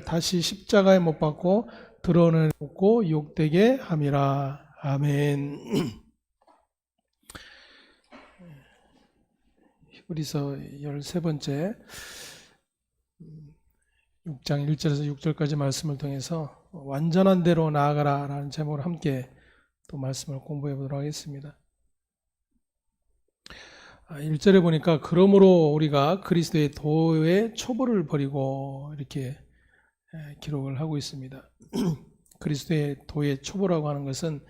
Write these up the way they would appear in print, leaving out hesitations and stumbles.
다시 십자가에 못 박고 드러내고 욕되게 함이라. 아멘. 히브리서 13번째 6장 1절에서 6절까지 말씀을 통해서 완전한 대로 나아가라 라는 제목으로 함께 또 말씀을 공부해 보도록 하겠습니다. 1절에 보니까 그러므로 우리가 그리스도의 도의 초보를 버리고 이렇게 기록을 하고 있습니다. 그리스도의 도의 초보라고 하는 것은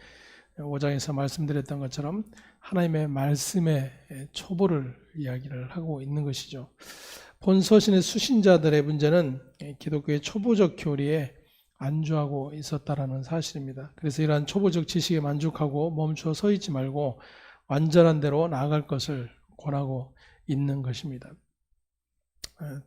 5장에서 말씀드렸던 것처럼 하나님의 말씀의 초보를 이야기를 하고 있는 것이죠. 본 서신의 수신자들의 문제는 기독교의 초보적 교리에 안주하고 있었다라는 사실입니다. 그래서 이러한 초보적 지식에 만족하고 멈춰 서 있지 말고 완전한 대로 나아갈 것을 권하고 있는 것입니다.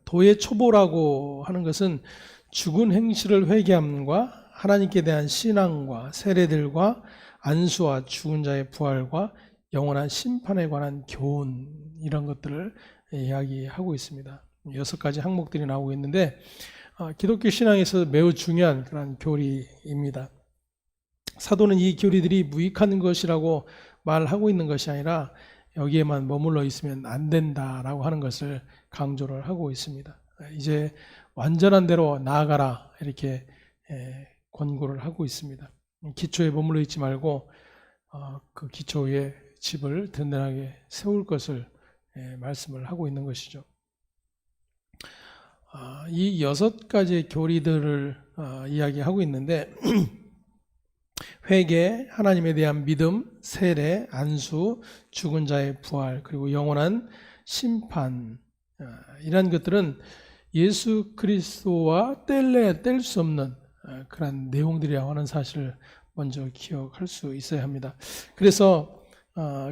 도의 초보라고 하는 것은 죽은 행실을 회개함과 하나님께 대한 신앙과 세례들과 안수와 죽은 자의 부활과 영원한 심판에 관한 교훈, 이런 것들을 이야기하고 있습니다. 6가지 항목들이 나오고 있는데 기독교 신앙에서 매우 중요한 그런 교리입니다. 사도는 이 교리들이 무익한 것이라고 말하고 있는 것이 아니라 여기에만 머물러 있으면 안 된다라고 하는 것을 강조를 하고 있습니다. 이제 완전한 대로 나아가라 이렇게 권고를 하고 있습니다. 기초에 머물러 있지 말고 그 기초 위에 집을 든든하게 세울 것을 말씀을 하고 있는 것이죠. 이 6가지의 교리들을 이야기하고 있는데 회개, 하나님에 대한 믿음, 세례, 안수, 죽은 자의 부활, 그리고 영원한 심판, 이런 것들은 예수 그리스도와 뗄래야 뗄 수 없는 그런 내용들이라고 하는 사실을 먼저 기억할 수 있어야 합니다. 그래서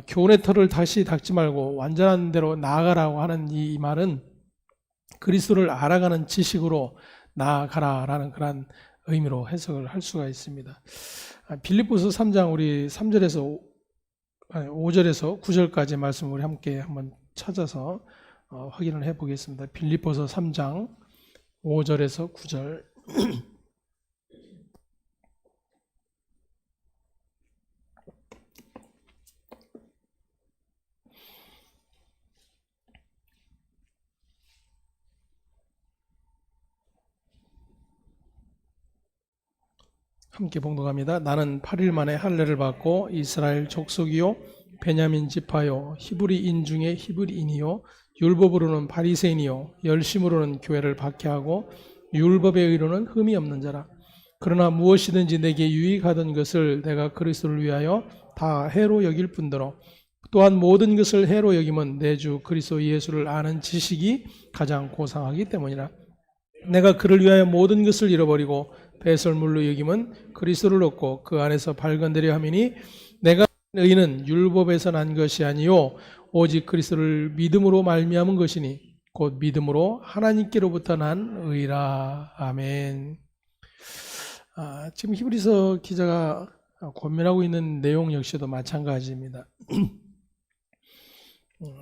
교훈의 털을 다시 닦지 말고 완전한 대로 나아가라고 하는 이 말은 그리스도를 알아가는 지식으로 나아가라라는 그런 의미로 해석을 할 수가 있습니다. 빌립보서 3장 우리 3절에서 5절에서 9절까지 말씀 우리 함께 한번 찾아서 확인을 해 보겠습니다. 빌립보서 3장 5절에서 9절. 함께 봉독합니다. 나는 8일 만에 할례를 받고 이스라엘 족속이요 베냐민 지파요 히브리인 중에 히브리인이요 율법으로는 바리새인이요 열심으로는 교회를 박해하고 율법의 의로는 흠이 없는 자라. 그러나 무엇이든지 내게 유익하던 것을 내가 그리스도를 위하여 다 해로 여길 뿐더러 또한 모든 것을 해로 여김은 내 주 그리스도 예수를 아는 지식이 가장 고상하기 때문이라. 내가 그를 위하여 모든 것을 잃어버리고 배설물로 여김은 그리스도를 얻고 그 안에서 발견되려 함이니 내가 의는 율법에서 난 것이 아니요 오직 그리스도를 믿음으로 말미암은 것이니 곧 믿음으로 하나님께로부터 난 의라. 아멘. 지금 히브리서 기자가 권면하고 있는 내용 역시도 마찬가지입니다.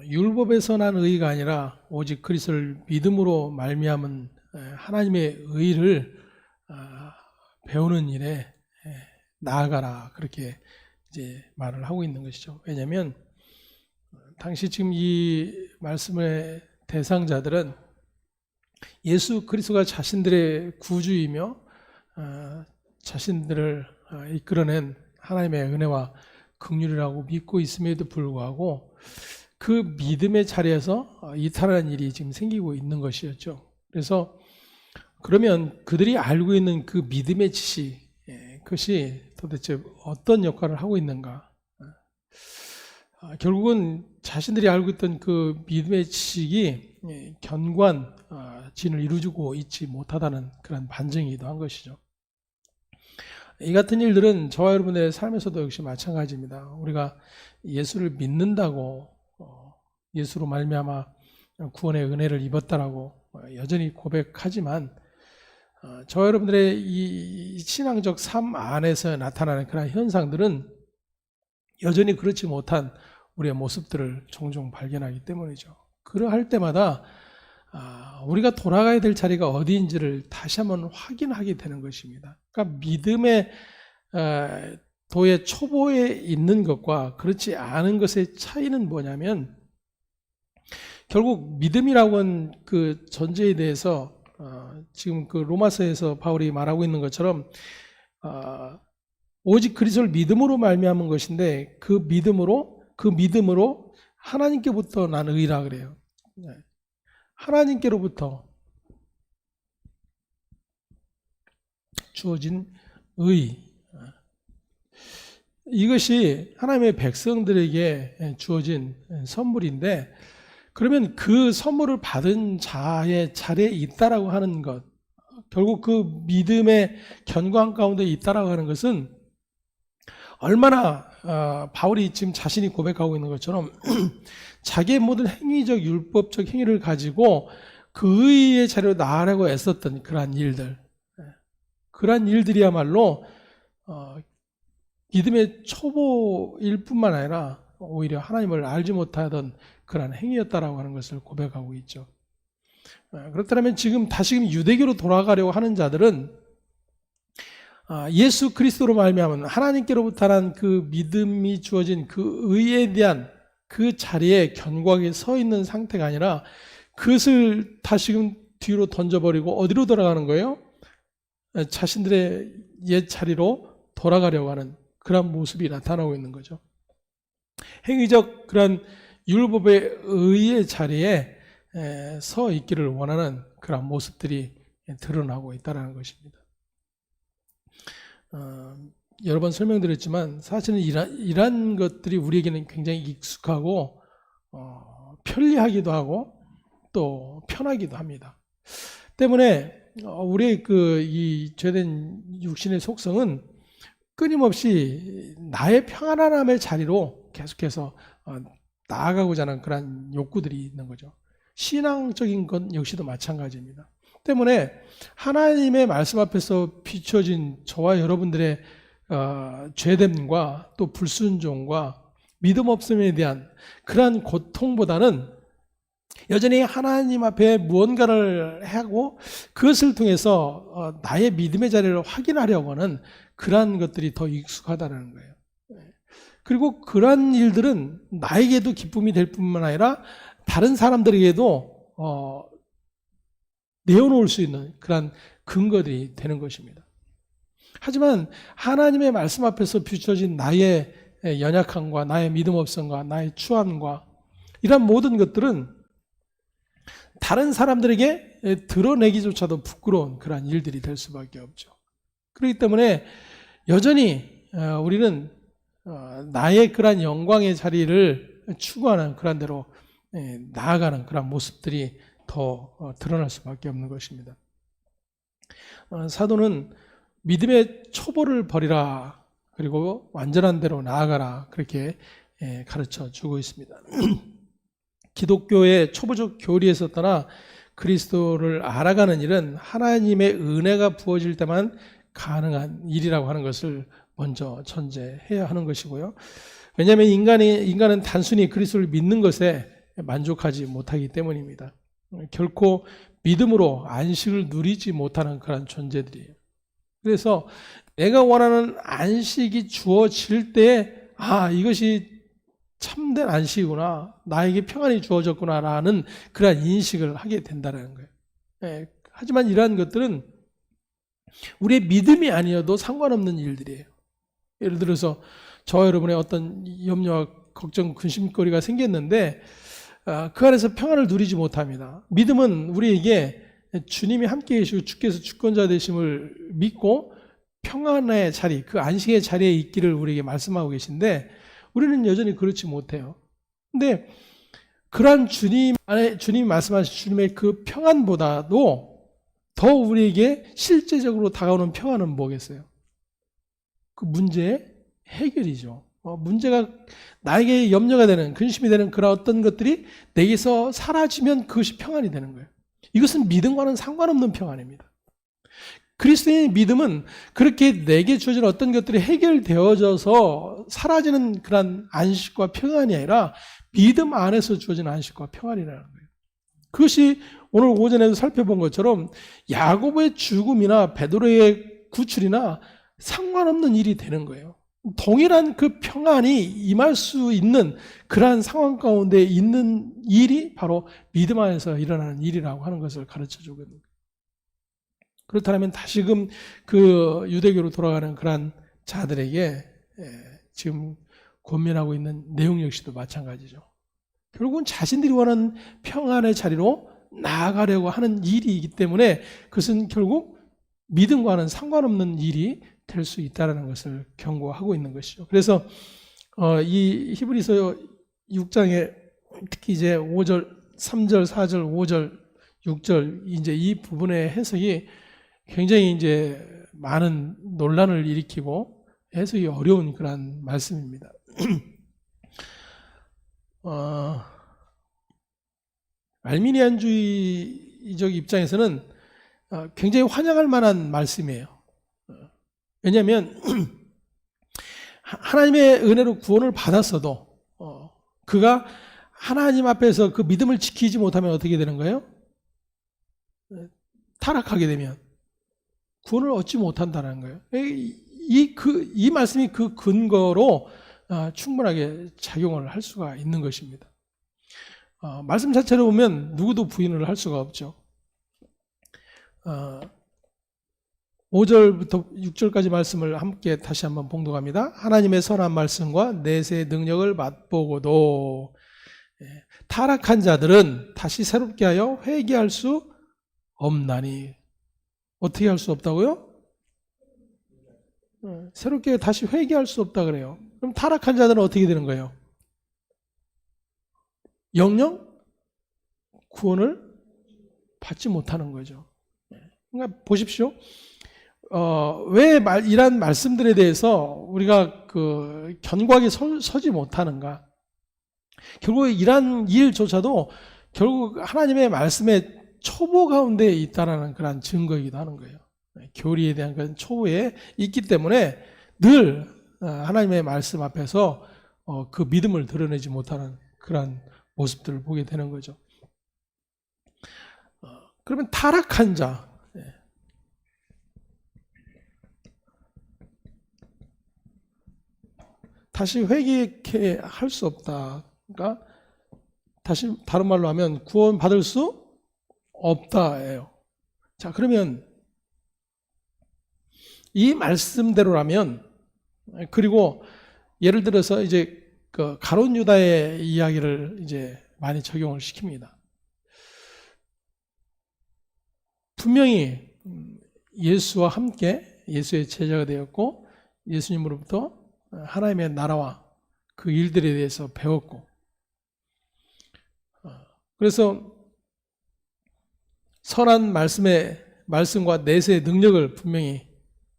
율법에서 난 의가 아니라 오직 그리스도를 믿음으로 말미암은 하나님의 의를 배우는 일에 나아가라, 그렇게 이제 말을 하고 있는 것이죠. 왜냐하면 당시 지금 이 말씀의 대상자들은 예수 그리스도가 자신들의 구주이며 자신들을 이끌어낸 하나님의 은혜와 긍휼이라고 믿고 있음에도 불구하고 그 믿음의 자리에서 이탈하는 일이 지금 생기고 있는 것이었죠. 그래서 그러면 그들이 알고 있는 그 믿음의 지식, 그것이 도대체 어떤 역할을 하고 있는가? 결국은 자신들이 알고 있던 그 믿음의 지식이 견고한 진을 이루어주고 있지 못하다는 그런 반증이기도 한 것이죠. 이 같은 일들은 저와 여러분의 삶에서도 역시 마찬가지입니다. 우리가 예수를 믿는다고 예수로 말미암아 구원의 은혜를 입었다라고 여전히 고백하지만 저와 여러분들의 이 신앙적 삶 안에서 나타나는 그런 현상들은 여전히 그렇지 못한 우리의 모습들을 종종 발견하기 때문이죠. 그러할 때마다 우리가 돌아가야 될 자리가 어디인지를 다시 한번 확인하게 되는 것입니다. 그러니까 믿음의 도의 초보에 있는 것과 그렇지 않은 것의 차이는 뭐냐면, 결국 믿음이라고 하는 그 존재에 대해서 지금 그 로마서에서 바울이 말하고 있는 것처럼 오직 그리스도를 믿음으로 말미암은 것인데, 그 믿음으로 하나님께부터 난 의라 그래요. 하나님께로부터 주어진 의, 이것이 하나님의 백성들에게 주어진 선물인데, 그러면 그 선물을 받은 자의 자리에 있다라고 하는 것, 결국 그 믿음의 견고한 가운데 있다라고 하는 것은 얼마나 바울이 지금 자신이 고백하고 있는 것처럼 자기의 모든 행위적 율법적 행위를 가지고 그 의의 자리로 나아가려고 애썼던 그러한 일들, 그러한 일들이야말로 믿음의 초보일 뿐만 아니라 오히려 하나님을 알지 못하던 그러한 행위였다라고 하는 것을 고백하고 있죠. 그렇다면 지금 다시금 유대교로 돌아가려고 하는 자들은 예수 그리스도로 말미암은 하나님께로부터 난 그 믿음이 주어진 그 의에 대한 그 자리에 견고하게 서 있는 상태가 아니라 그것을 다시금 뒤로 던져버리고 어디로 돌아가는 거예요? 자신들의 옛 자리로 돌아가려고 하는 그런 모습이 나타나고 있는 거죠. 행위적 그런 율법의 의의 자리에 서 있기를 원하는 그런 모습들이 드러나고 있다는 것입니다. 여러 번 설명드렸지만 사실은 이러한 것들이 우리에게는 굉장히 익숙하고 편리하기도 하고 또 편하기도 합니다. 때문에 우리의 이 죄된 육신의 속성은 끊임없이 나의 평안함의 자리로 계속해서 나아가고자 하는 그런 욕구들이 있는 거죠. 신앙적인 것 역시도 마찬가지입니다. 때문에 하나님의 말씀 앞에서 비춰진 저와 여러분들의 죄됨과 또 불순종과 믿음 없음에 대한 그러한 고통보다는 여전히 하나님 앞에 무언가를 하고 그것을 통해서 나의 믿음의 자리를 확인하려고 하는 그러한 것들이 더 익숙하다는 거예요. 그리고 그러한 일들은 나에게도 기쁨이 될 뿐만 아니라 다른 사람들에게도 내어놓을 수 있는 그런 근거들이 되는 것입니다. 하지만 하나님의 말씀 앞에서 비춰진 나의 연약함과 나의 믿음 없음과 나의 추함과 이런 모든 것들은 다른 사람들에게 드러내기조차도 부끄러운 그런 일들이 될 수밖에 없죠. 그렇기 때문에 여전히 우리는 나의 그런 영광의 자리를 추구하는 그런 대로 나아가는 그런 모습들이 더 드러날 수밖에 없는 것입니다. 사도는 믿음의 초보를 버리라, 그리고 완전한 대로 나아가라, 그렇게 가르쳐 주고 있습니다. 기독교의 초보적 교리에서 떠나 그리스도를 알아가는 일은 하나님의 은혜가 부어질 때만 가능한 일이라고 하는 것을 먼저 전제해야 하는 것이고요. 왜냐하면 인간은 단순히 그리스도를 믿는 것에 만족하지 못하기 때문입니다. 결코 믿음으로 안식을 누리지 못하는 그런 존재들이에요. 그래서 내가 원하는 안식이 주어질 때 이것이 참된 안식이구나, 나에게 평안이 주어졌구나라는 그런 인식을 하게 된다는 거예요. 하지만 이러한 것들은 우리의 믿음이 아니어도 상관없는 일들이에요. 예를 들어서 저와 여러분의 어떤 염려와 걱정, 근심거리가 생겼는데 그 안에서 평안을 누리지 못합니다. 믿음은 우리에게 주님이 함께 계시고 주께서 주권자 되심을 믿고 평안의 자리, 그 안식의 자리에 있기를 우리에게 말씀하고 계신데 우리는 여전히 그렇지 못해요. 근데 그러한 주님이 말씀하신 주님의 그 평안보다도 더 우리에게 실제적으로 다가오는 평안은 뭐겠어요? 그 문제의 해결이죠. 문제가 나에게 염려가 되는, 근심이 되는 그런 어떤 것들이 내게서 사라지면 그것이 평안이 되는 거예요. 이것은 믿음과는 상관없는 평안입니다. 그리스도의 믿음은 그렇게 내게 주어진 어떤 것들이 해결되어져서 사라지는 그런 안식과 평안이 아니라 믿음 안에서 주어진 안식과 평안이라는 거예요. 그것이 오늘 오전에도 살펴본 것처럼 야고보의 죽음이나 베드로의 구출이나 상관없는 일이 되는 거예요. 동일한 그 평안이 임할 수 있는 그러한 상황 가운데 있는 일이 바로 믿음 안에서 일어나는 일이라고 하는 것을 가르쳐 주거든요. 그렇다면 다시금 그 유대교로 돌아가는 그러한 자들에게 지금 권면하고 있는 내용 역시도 마찬가지죠. 결국은 자신들이 원하는 평안의 자리로 나아가려고 하는 일이기 때문에 그것은 결국 믿음과는 상관없는 일이 될 수 있다는 것을 경고하고 있는 것이죠. 그래서 이 히브리서 6장에 특히 이제 5절, 3절, 4절, 5절, 6절 이제 이 부분의 해석이 굉장히 이제 많은 논란을 일으키고 해석이 어려운 그런 말씀입니다. 알미니안주의적 입장에서는 굉장히 환영할 만한 말씀이에요. 왜냐하면 하나님의 은혜로 구원을 받았어도 그가 하나님 앞에서 그 믿음을 지키지 못하면 어떻게 되는 거예요? 타락하게 되면 구원을 얻지 못한다는 거예요. 이 말씀이 그 근거로 충분하게 작용을 할 수가 있는 것입니다. 말씀 자체를 보면 누구도 부인을 할 수가 없죠. 5절부터 6절까지 말씀을 함께 다시 한번 봉독합니다. 하나님의 선한 말씀과 내세의 능력을 맛보고도 타락한 자들은 다시 새롭게 하여 회개할 수 없나니. 어떻게 할 수 없다고요? 새롭게 다시 회개할 수 없다 그래요. 그럼 타락한 자들은 어떻게 되는 거예요? 영영 구원을 받지 못하는 거죠. 그러니까 보십시오. 왜 이런 말씀들에 대해서 우리가 그 견고하게 서지 못하는가? 결국 이러한 일조차도 결국 하나님의 말씀의 초보 가운데 있다라는 그런 증거이기도 하는 거예요. 교리에 대한 그런 초보에 있기 때문에 늘 하나님의 말씀 앞에서 그 믿음을 드러내지 못하는 그런 모습들을 보게 되는 거죠. 그러면 타락한 자, 다시 회개케 할 수 없다. 그러니까 다시 다른 말로 하면 구원 받을 수 없다예요. 자, 그러면 이 말씀대로라면, 그리고 예를 들어서 이제 그 가룟 유다의 이야기를 이제 많이 적용을 시킵니다. 분명히 예수와 함께 예수의 제자가 되었고 예수님으로부터 하나님의 나라와 그 일들에 대해서 배웠고, 그래서 선한 말씀과 내세의 능력을 분명히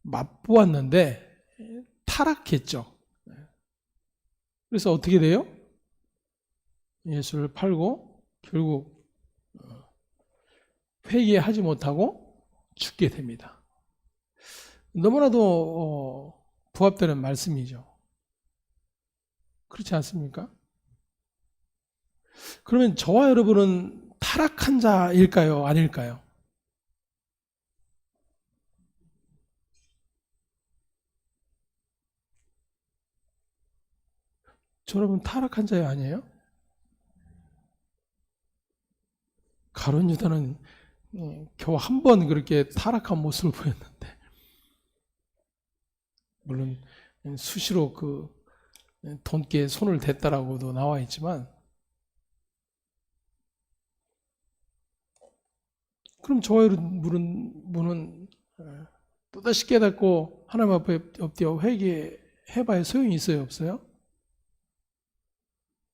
맛보았는데 타락했죠. 그래서 어떻게 돼요? 예수를 팔고 결국 회개하지 못하고 죽게 됩니다. 너무나도 부합되는 말씀이죠. 그렇지 않습니까? 그러면 저와 여러분은 타락한 자일까요? 아닐까요? 저 여러분 타락한 자요 아니에요? 가룟 유다는 겨우 한 번 그렇게 타락한 모습을 보였는데, 물론 수시로 그 돈께 손을 댔다라고도 나와 있지만, 그럼 저와 여러분은 또다시 깨닫고 하나님 앞에 엎드려 회개해봐야 소용이 있어요, 없어요?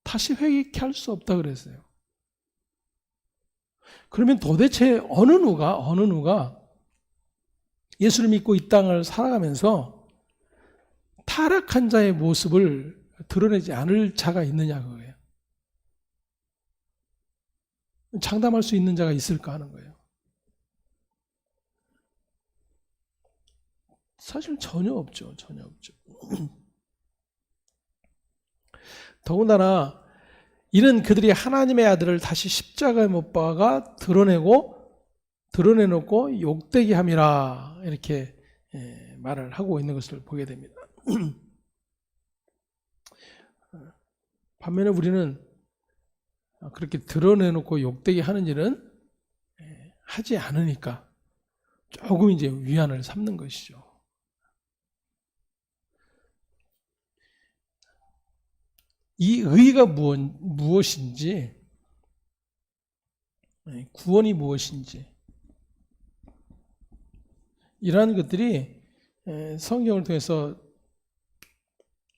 다시 회개케 할 수 없다 그랬어요. 그러면 도대체 어느 누가 예수를 믿고 이 땅을 살아가면서 타락한 자의 모습을 드러내지 않을 자가 있느냐 그거예요. 장담할 수 있는 자가 있을까 하는 거예요. 사실 전혀 없죠. 전혀 없죠. 더군다나 이는 그들이 하나님의 아들을 다시 십자가에 못 박아 드러내놓고 욕되게 함이라 이렇게 말을 하고 있는 것을 보게 됩니다. 반면에 우리는 그렇게 드러내놓고 욕되게 하는 일은 하지 않으니까 조금 이제 위안을 삼는 것이죠. 이 의가 무엇인지, 구원이 무엇인지, 이러한 것들이 성경을 통해서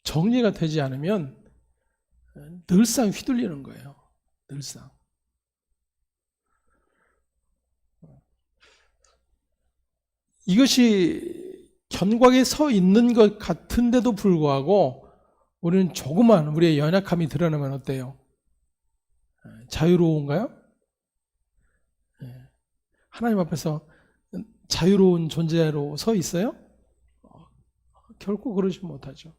정리가 되지 않으면 늘상 휘둘리는 거예요. 늘상. 이것이 견고하게 서 있는 것 같은데도 불구하고 우리는 조그만 우리의 연약함이 드러나면 어때요? 자유로운가요? 하나님 앞에서 자유로운 존재로 서 있어요? 결코 그러지 못하죠.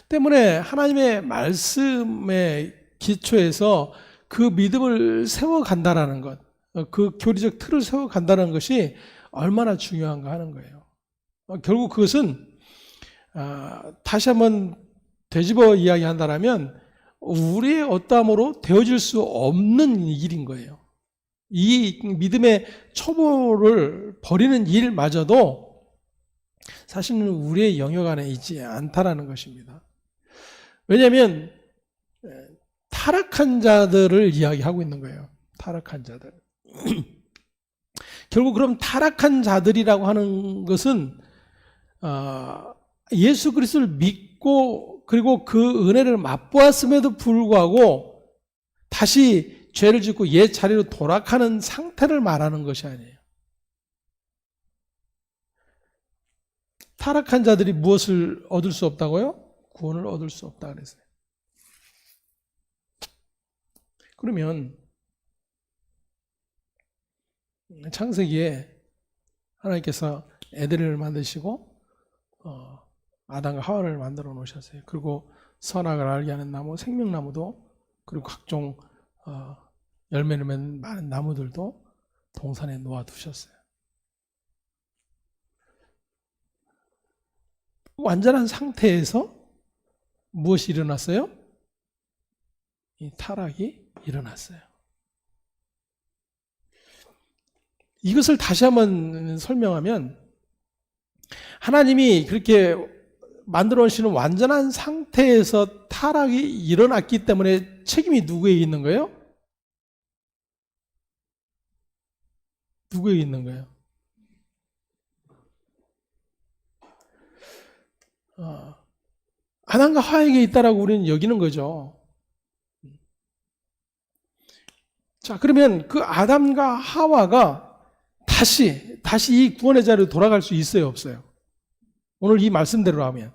때문에 하나님의 말씀의 기초에서 그 믿음을 세워간다라는 것, 그 교리적 틀을 세워간다는 것이 얼마나 중요한가 하는 거예요. 결국 그것은 다시 한번 되짚어 이야기한다면 우리의 어떠함으로 되어질 수 없는 일인 거예요. 이 믿음의 초보를 버리는 일마저도 사실은 우리의 영역 안에 있지 않다라는 것입니다. 왜냐하면 타락한 자들을 이야기하고 있는 거예요. 타락한 자들. 결국 그럼 타락한 자들이라고 하는 것은 예수 그리스도를 믿고 그리고 그 은혜를 맛보았음에도 불구하고 다시 죄를 짓고 옛 자리로 돌아가는 상태를 말하는 것이 아니에요. 타락한 자들이 무엇을 얻을 수 없다고요? 구원을 얻을 수 없다 그랬어요. 그러면 창세기에 하나님께서 에덴을 만드시고 아담과 하와를 만들어 놓으셨어요. 그리고 선악을 알게 하는 나무, 생명나무도, 그리고 각종 열매를 맺는 많은 나무들도 동산에 놓아두셨어요. 완전한 상태에서 무엇이 일어났어요? 이 타락이 일어났어요. 이것을 다시 한번 설명하면 하나님이 그렇게 만들어 놓으시는 완전한 상태에서 타락이 일어났기 때문에 책임이 누구에게 있는 거예요? 누구에게 있는 거예요? 아담과 하와에게 있다라고 우리는 여기는 거죠. 자, 그러면 그 아담과 하와가 다시 이 구원의 자리로 돌아갈 수 있어요, 없어요? 오늘 이 말씀대로 하면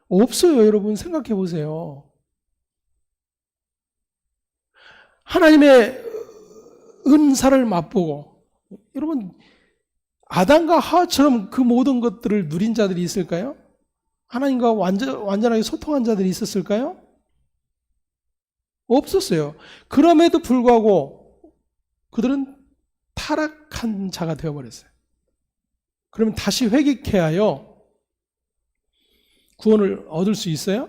없어요. 여러분 생각해 보세요. 하나님의 은사를 맛보고, 여러분 아담과 하와처럼 그 모든 것들을 누린 자들이 있을까요? 하나님과 완전하게 소통한 자들이 있었을까요? 없었어요. 그럼에도 불구하고 그들은 타락한 자가 되어버렸어요. 그러면 다시 회개케하여 구원을 얻을 수 있어요?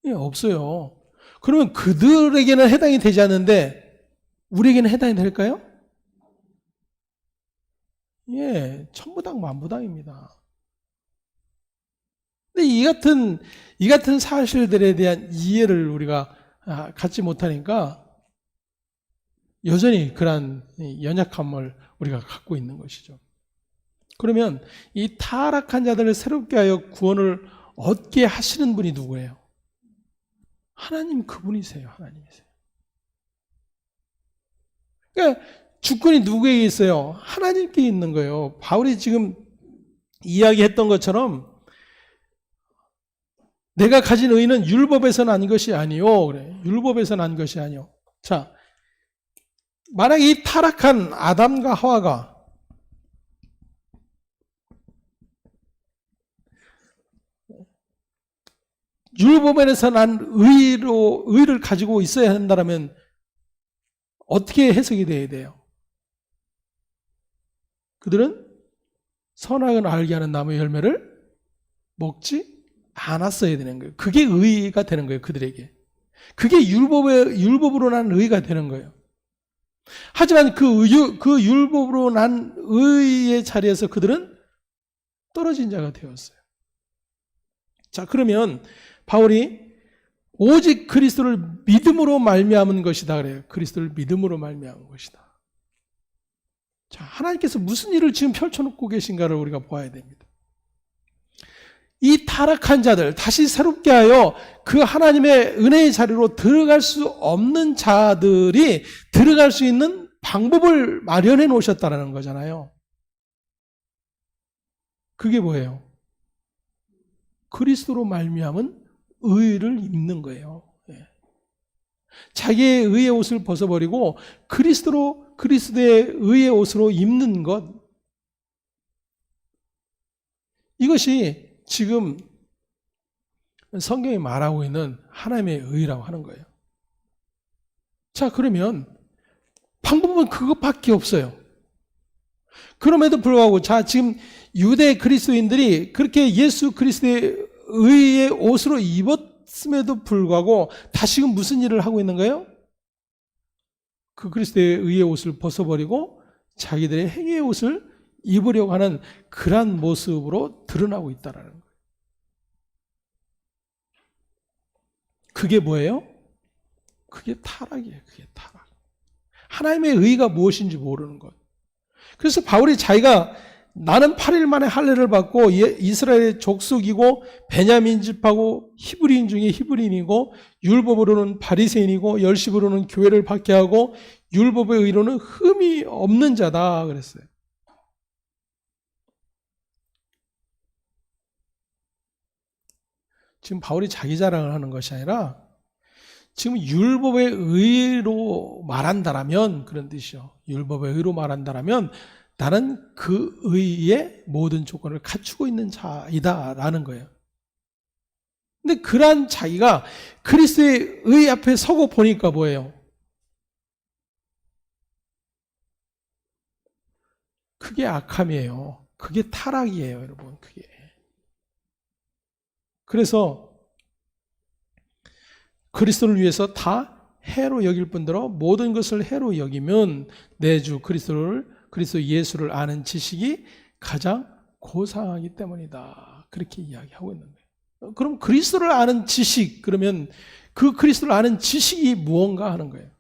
예, 없어요. 그러면 그들에게는 해당이 되지 않는데 우리에게는 해당이 될까요? 예, 천부당 만부당입니다. 근데 이 같은 사실들에 대한 이해를 우리가 갖지 못하니까 여전히 그러한 연약함을 우리가 갖고 있는 것이죠. 그러면 이 타락한 자들을 새롭게 하여 구원을 얻게 하시는 분이 누구예요? 하나님 그분이세요. 하나님이세요. 그러니까 주권이 누구에게 있어요? 하나님께 있는 거예요. 바울이 지금 이야기했던 것처럼 내가 가진 의는 율법에서 난 것이 아니요. 그래. 율법에서 난 것이 아니요. 자, 만약에 이 타락한 아담과 하와가 율법에서 난 의를 가지고 있어야 한다면 어떻게 해석이 돼야 돼요? 그들은 선악을 알게 하는 나무의 열매를 먹지 않았어야 되는 거예요. 그게 의가 되는 거예요, 그들에게. 그게 율법으로 난 의가 되는 거예요. 하지만 그 율법으로 난 의의 자리에서 그들은 떨어진 자가 되었어요. 자, 그러면 바울이 오직 그리스도를 믿음으로 말미암은 것이다 그래요. 그리스도를 믿음으로 말미암은 것이다. 자, 하나님께서 무슨 일을 지금 펼쳐놓고 계신가를 우리가 보아야 됩니다. 이 타락한 자들, 다시 새롭게 하여 그 하나님의 은혜의 자리로 들어갈 수 없는 자들이 들어갈 수 있는 방법을 마련해 놓으셨다는 거잖아요. 그게 뭐예요? 그리스도로 말미암은 의를 입는 거예요. 자기의 의의 옷을 벗어버리고 그리스도의 의의 옷으로 입는 것, 이것이 지금 성경이 말하고 있는 하나님의 의라고 하는 거예요. 자, 그러면 방법은 그것밖에 없어요. 그럼에도 불구하고 자, 지금 유대 그리스도인들이 그렇게 예수 그리스도의 의의 옷으로 입었음에도 불구하고 다시금 무슨 일을 하고 있는 거예요? 그 그리스도의 의의 옷을 벗어버리고 자기들의 행위의 옷을 입으려고 하는 그러한 모습으로 드러나고 있다는 거예요. 그게 뭐예요? 그게 타락이에요. 그게 타락. 하나님의 의가 무엇인지 모르는 것. 그래서 바울이 자기가 나는 8일 만에 할례를 받고 이스라엘의 족속이고 베냐민 집하고 히브리인 중에 히브리인이고 율법으로는 바리새인이고 열심으로는 교회를 박해하고 율법의 의로는 흠이 없는 자다 그랬어요. 지금 바울이 자기 자랑을 하는 것이 아니라 지금 율법의 의로 말한다라면 그런 뜻이요. 율법의 의로 말한다라면 나는 그 의의 모든 조건을 갖추고 있는 자이다라는 거예요. 근데 그러한 자기가 그리스도의 의 앞에 서고 보니까 뭐예요? 그게 악함이에요. 그게 타락이에요, 여러분. 그게. 그래서 그리스도를 위해서 다 해로 여길 뿐더러 모든 것을 해로 여기면 내 주 그리스도 예수를 아는 지식이 가장 고상하기 때문이다. 그렇게 이야기하고 있는 거예요. 그럼 그리스도를 아는 지식, 그러면 그 그리스도를 아는 지식이 무언가 하는 거예요.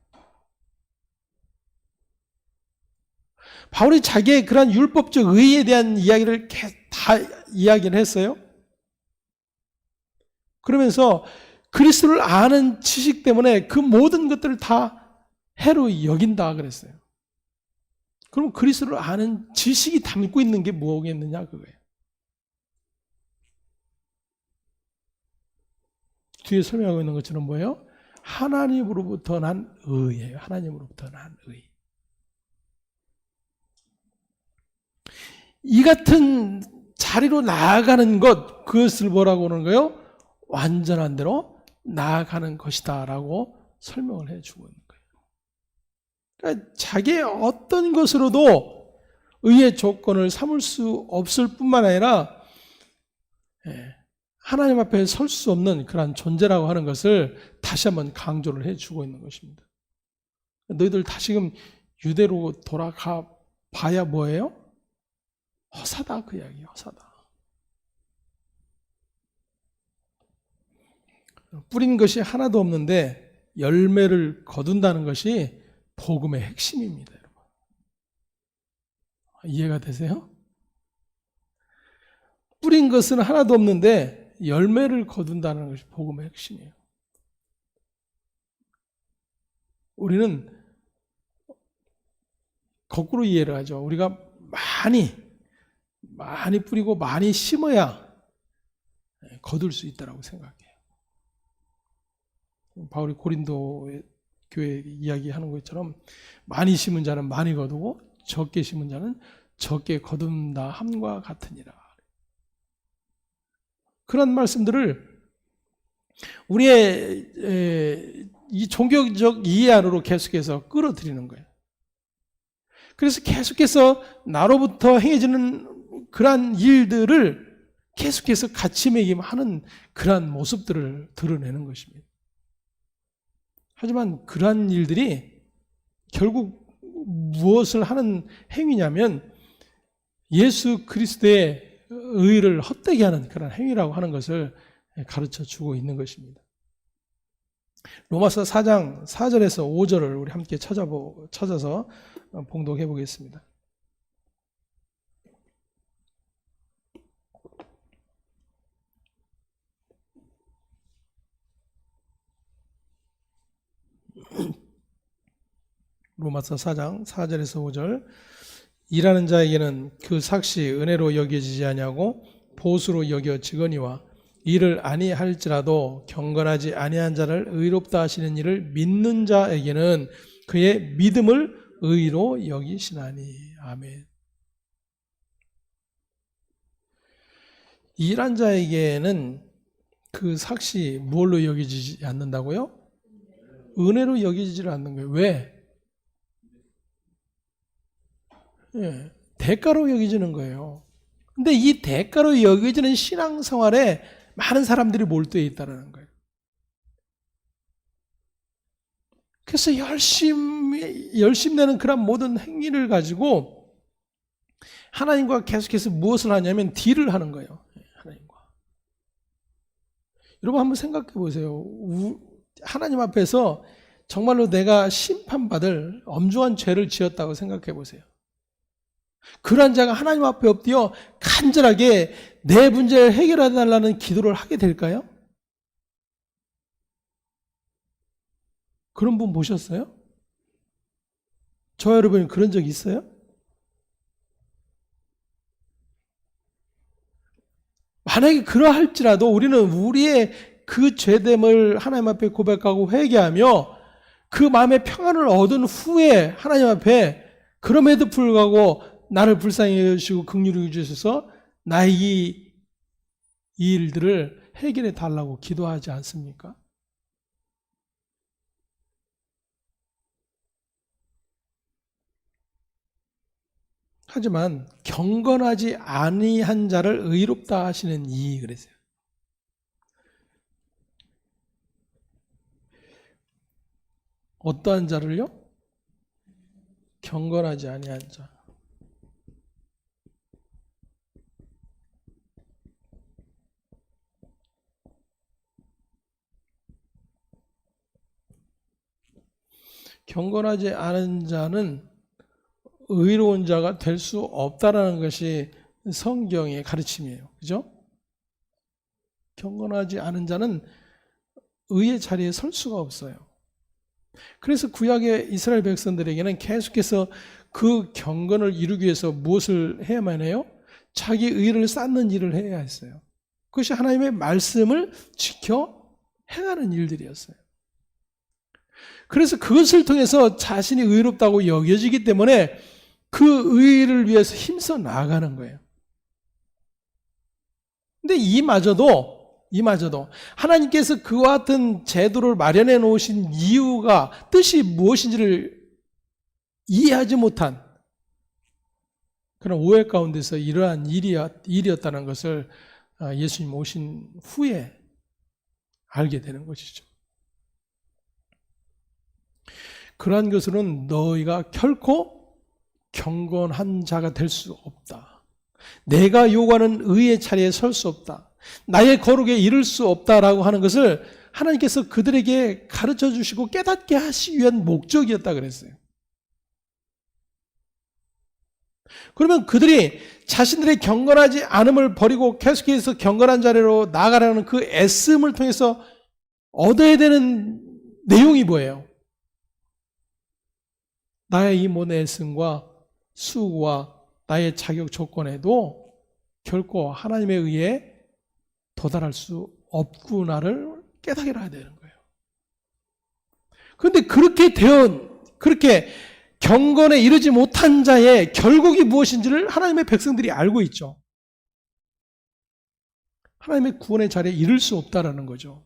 바울이 자기의 그런 율법적 의에 대한 이야기를 다 이야기를 했어요. 그러면서 그리스도를 아는 지식 때문에 그 모든 것들을 다 해로 여긴다 그랬어요. 그럼 그리스도를 아는 지식이 담고 있는 게 뭐겠느냐 그거예요. 뒤에 설명하고 있는 것처럼 뭐예요? 하나님으로부터 난 의예요. 하나님으로부터 난 의. 이 같은 자리로 나아가는 것, 그것을 뭐라고 하는 거예요? 완전한 대로 나아가는 것이다 라고 설명을 해주고 있는 거예요. 그러니까 자기의 어떤 것으로도 의의 조건을 삼을 수 없을 뿐만 아니라 하나님 앞에 설 수 없는 그런 존재라고 하는 것을 다시 한번 강조를 해주고 있는 것입니다. 너희들 다시금 유대로 돌아가 봐야 뭐예요? 허사다 그 이야기예요. 허사다. 뿌린 것이 하나도 없는데 열매를 거둔다는 것이 복음의 핵심입니다. 여러분. 이해가 되세요? 뿌린 것은 하나도 없는데 열매를 거둔다는 것이 복음의 핵심이에요. 우리는 거꾸로 이해를 하죠. 우리가 많이 뿌리고 많이 심어야 거둘 수 있다고 생각해요. 바울이 고린도 교회 이야기하는 것처럼 많이 심은 자는 많이 거두고 적게 심은 자는 적게 거둔다 함과 같으니라. 그런 말씀들을 우리의 이 종교적 이해 안으로 계속해서 끌어들이는 거예요. 그래서 계속해서 나로부터 행해지는 그러한 일들을 계속해서 가치매김하는 그러한 모습들을 드러내는 것입니다. 하지만 그러한 일들이 결국 무엇을 하는 행위냐면 예수 그리스도의 의를 헛되게 하는 그런 행위라고 하는 것을 가르쳐 주고 있는 것입니다. 로마서 4장 4절에서 5절을 우리 함께 찾아서 봉독해 보겠습니다. 로마서 4장 4절에서 5절. 일하는 자에게는 그 삭시 은혜로 여겨지지 아니하고 보수로 여겨지거니와 일을 아니할지라도 경건하지 아니한 자를 의롭다 하시는 일을 믿는 자에게는 그의 믿음을 의로 여기시나니. 아멘. 일한 자에게는 그 삭시 무엇로 여기지지 않는다고요? 은혜로 여기지를 않는 거예요. 왜? 대가로 여기지는 거예요. 근데 이 대가로 여기지는 신앙생활에 많은 사람들이 몰두해 있다는 거예요. 그래서 열심내는 그런 모든 행위를 가지고 하나님과 계속해서 무엇을 하냐면 딜을 하는 거예요. 하나님과. 여러분 한번 생각해 보세요. 하나님 앞에서 정말로 내가 심판받을 엄중한 죄를 지었다고 생각해 보세요. 그러한 자가 하나님 앞에 엎드려 간절하게 내 문제를 해결해 달라는 기도를 하게 될까요? 그런 분 보셨어요? 저 여러분이 그런 적 있어요? 만약에 그러할지라도 우리는 우리의 그 죄됨을 하나님 앞에 고백하고 회개하며 그 마음의 평안을 얻은 후에 하나님 앞에 그럼에도 불구하고 나를 불쌍히 여기시고 긍휼히 여기셔서 나의 이 일들을 해결해 달라고 기도하지 않습니까? 하지만 경건하지 아니한 자를 의롭다 하시는 이 그랬어요. 어떠한 자를요? 경건하지 아니한 자. 경건하지 않은 자는 의로운 자가 될 수 없다라는 것이 성경의 가르침이에요. 그죠? 경건하지 않은 자는 의의 자리에 설 수가 없어요. 그래서 구약의 이스라엘 백성들에게는 계속해서 그 경건을 이루기 위해서 무엇을 해야만 해요? 자기 의를 쌓는 일을 해야 했어요. 그것이 하나님의 말씀을 지켜 행하는 일들이었어요. 그래서 그것을 통해서 자신이 의롭다고 여겨지기 때문에 그 의를 위해서 힘써 나아가는 거예요. 근데 이마저도 하나님께서 그와 같은 제도를 마련해 놓으신 이유가 뜻이 무엇인지를 이해하지 못한 그런 오해 가운데서 이러한 일이었다는 것을 예수님 오신 후에 알게 되는 것이죠. 그러한 것으로는 너희가 결코 경건한 자가 될 수 없다. 내가 요구하는 의의 자리에 설 수 없다. 나의 거룩에 이를 수 없다라고 하는 것을 하나님께서 그들에게 가르쳐 주시고 깨닫게 하시기 위한 목적이었다 그랬어요. 그러면 그들이 자신들의 경건하지 않음을 버리고 계속해서 경건한 자리로 나아가려는 그 애씀을 통해서 얻어야 되는 내용이 뭐예요? 나의 이 모든 애씀과 수고와 나의 자격 조건에도 결코 하나님에 의해 도달할 수 없구나를 깨닫게 해야 되는 거예요. 그런데 그렇게 경건에 이르지 못한 자의 결국이 무엇인지를 하나님의 백성들이 알고 있죠. 하나님의 구원의 자리에 이를 수 없다라는 거죠.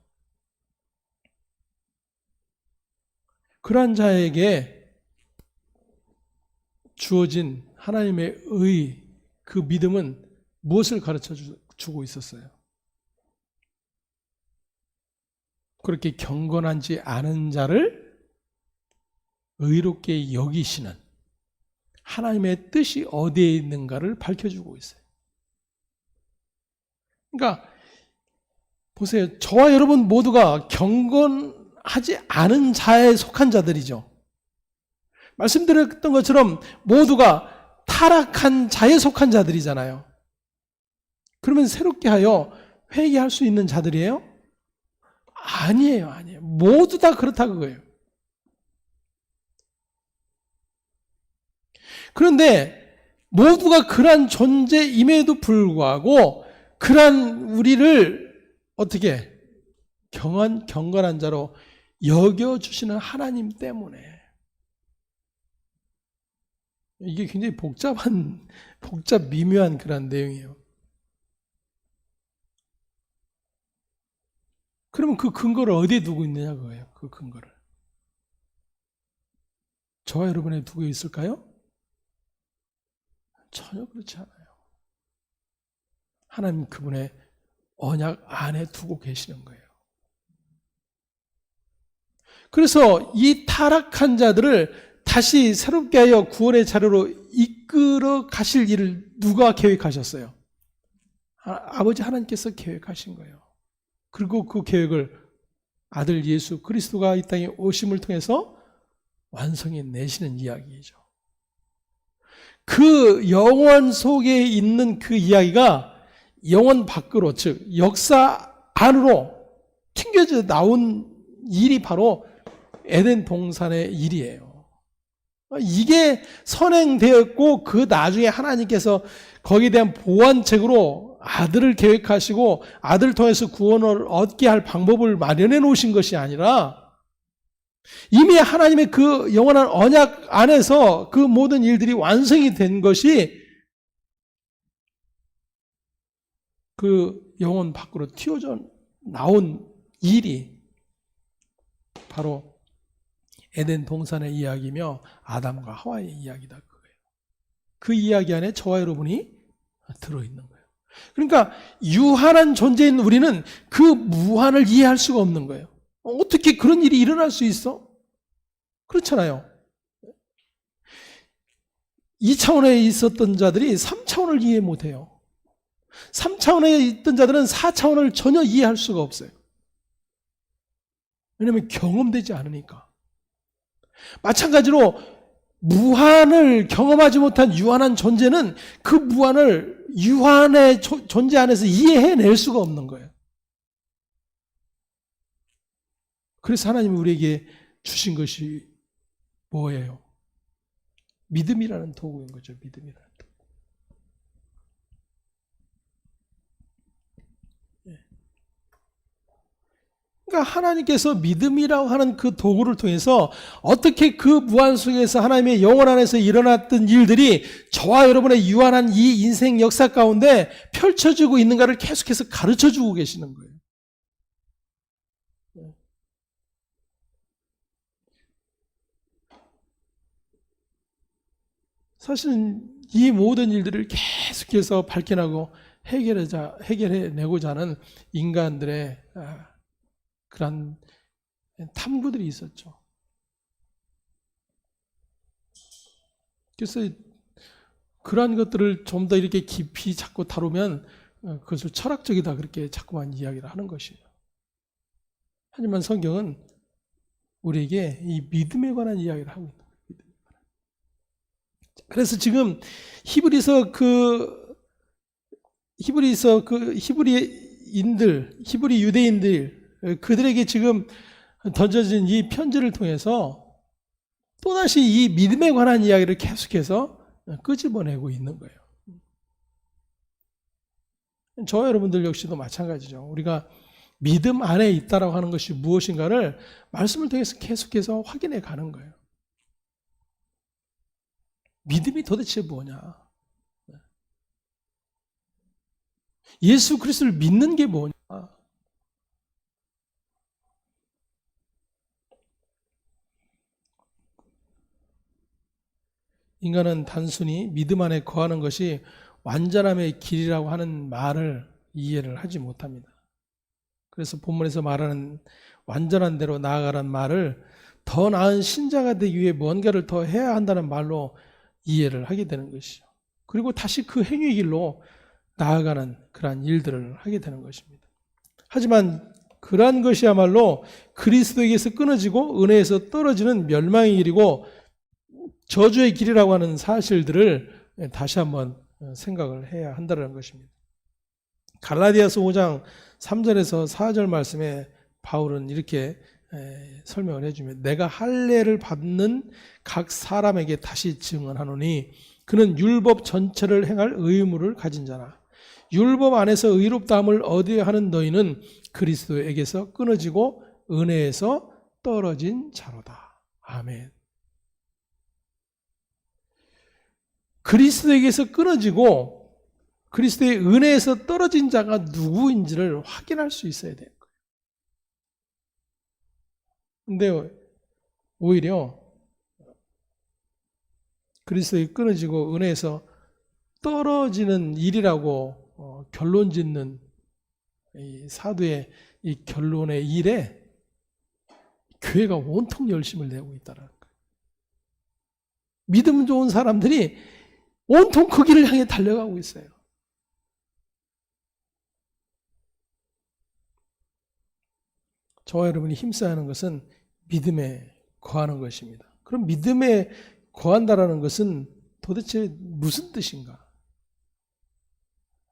그러한 자에게 주어진 하나님의 그 믿음은 무엇을 가르쳐 주고 있었어요? 그렇게 경건하지 않은 자를 의롭게 여기시는 하나님의 뜻이 어디에 있는가를 밝혀주고 있어요. 그러니까 보세요. 저와 여러분 모두가 경건하지 않은 자에 속한 자들이죠. 말씀드렸던 것처럼 모두가 타락한 자에 속한 자들이잖아요. 그러면 새롭게 하여 회개할 수 있는 자들이에요? 아니에요. 모두 다 그렇다 그거예요. 그런데 모두가 그러한 존재임에도 불구하고 그러한 우리를 어떻게 경건한 자로 여겨주시는 하나님 때문에 이게 굉장히 미묘한 그런 내용이에요. 그러면 그 근거를 어디에 두고 있느냐 그거예요. 그 근거를. 저와 여러분에 두고 있을까요? 전혀 그렇지 않아요. 하나님 그분의 언약 안에 두고 계시는 거예요. 그래서 이 타락한 자들을 다시 새롭게 하여 구원의 자료로 이끌어 가실 일을 누가 계획하셨어요? 아버지 하나님께서 계획하신 거예요. 그리고 그 계획을 아들 예수 그리스도가 이 땅에 오심을 통해서 완성해 내시는 이야기이죠. 그 영원 속에 있는 그 이야기가 영원 밖으로, 즉 역사 안으로 튕겨져 나온 일이 바로 에덴 동산의 일이에요. 이게 선행되었고 그 나중에 하나님께서 거기에 대한 보완책으로 아들을 계획하시고 아들을 통해서 구원을 얻게 할 방법을 마련해 놓으신 것이 아니라 이미 하나님의 그 영원한 언약 안에서 그 모든 일들이 완성이 된 것이 그 영혼 밖으로 튀어져 나온 일이 바로 에덴 동산의 이야기며 아담과 하와의 이야기다 그거예요. 그 이야기 안에 저와 여러분이 들어있는 거예요. 그러니까 유한한 존재인 우리는 그 무한을 이해할 수가 없는 거예요. 어떻게 그런 일이 일어날 수 있어? 그렇잖아요. 2차원에 있었던 자들이 3차원을 이해 못해요. 3차원에 있던 자들은 4차원을 전혀 이해할 수가 없어요. 왜냐하면 경험되지 않으니까. 마찬가지로 무한을 경험하지 못한 유한한 존재는 그 무한을 유한의 존재 안에서 이해해낼 수가 없는 거예요. 그래서 하나님이 우리에게 주신 것이 뭐예요? 믿음이라는 도구인 거죠. 믿음이라는 도구. 그러니까 하나님께서 믿음이라고 하는 그 도구를 통해서 어떻게 그 무한 속에서 하나님의 영혼 안에서 일어났던 일들이 저와 여러분의 유한한 이 인생 역사 가운데 펼쳐지고 있는가를 계속해서 가르쳐주고 계시는 거예요. 사실은 이 모든 일들을 계속해서 밝혀내고 해결해내고자 하는 인간들의 그런 탐구들이 있었죠. 그래서 그러한 것들을 좀 더 이렇게 깊이 자꾸 다루면 그것을 철학적이다 그렇게 자꾸만 이야기를 하는 것이에요. 하지만 성경은 우리에게 이 믿음에 관한 이야기를 하고 있는 거예요. 그래서 지금 히브리서 히브리 유대인들 그들에게 지금 던져진 이 편지를 통해서 또다시 이 믿음에 관한 이야기를 계속해서 끄집어내고 있는 거예요. 저와 여러분들 역시도 마찬가지죠. 우리가 믿음 안에 있다라고 하는 것이 무엇인가를 말씀을 통해서 계속해서 확인해 가는 거예요. 믿음이 도대체 뭐냐? 예수 그리스도를 믿는 게 뭐냐? 인간은 단순히 믿음 안에 거하는 것이 완전함의 길이라고 하는 말을 이해를 하지 못합니다. 그래서 본문에서 말하는 완전한 대로 나아가라는 말을 더 나은 신자가 되기 위해 뭔가를 더 해야 한다는 말로 이해를 하게 되는 것이죠. 그리고 다시 그 행위의 길로 나아가는 그러한 일들을 하게 되는 것입니다. 하지만 그러한 것이야말로 그리스도에게서 끊어지고 은혜에서 떨어지는 멸망의 길이고 저주의 길이라고 하는 사실들을 다시 한번 생각을 해야 한다는 것입니다. 갈라디아서 5장 3절에서 4절 말씀에 바울은 이렇게 설명을 해주면 내가 할례를 받는 각 사람에게 다시 증언하노니 그는 율법 전체를 행할 의무를 가진 자라. 율법 안에서 의롭다함을 얻어야 하는 너희는 그리스도에게서 끊어지고 은혜에서 떨어진 자로다. 아멘. 그리스도에게서 끊어지고 그리스도의 은혜에서 떨어진 자가 누구인지를 확인할 수 있어야 돼요. 근데 오히려 그리스도에 끊어지고 은혜에서 떨어지는 일이라고 결론 짓는 이 사도의 이 결론의 일에 교회가 온통 열심을 내고 있다는 거예요. 믿음 좋은 사람들이 온통 그 길을 향해 달려가고 있어요. 저와 여러분이 힘써야 하는 것은 믿음에 거하는 것입니다. 그럼 믿음에 거한다라는 것은 도대체 무슨 뜻인가?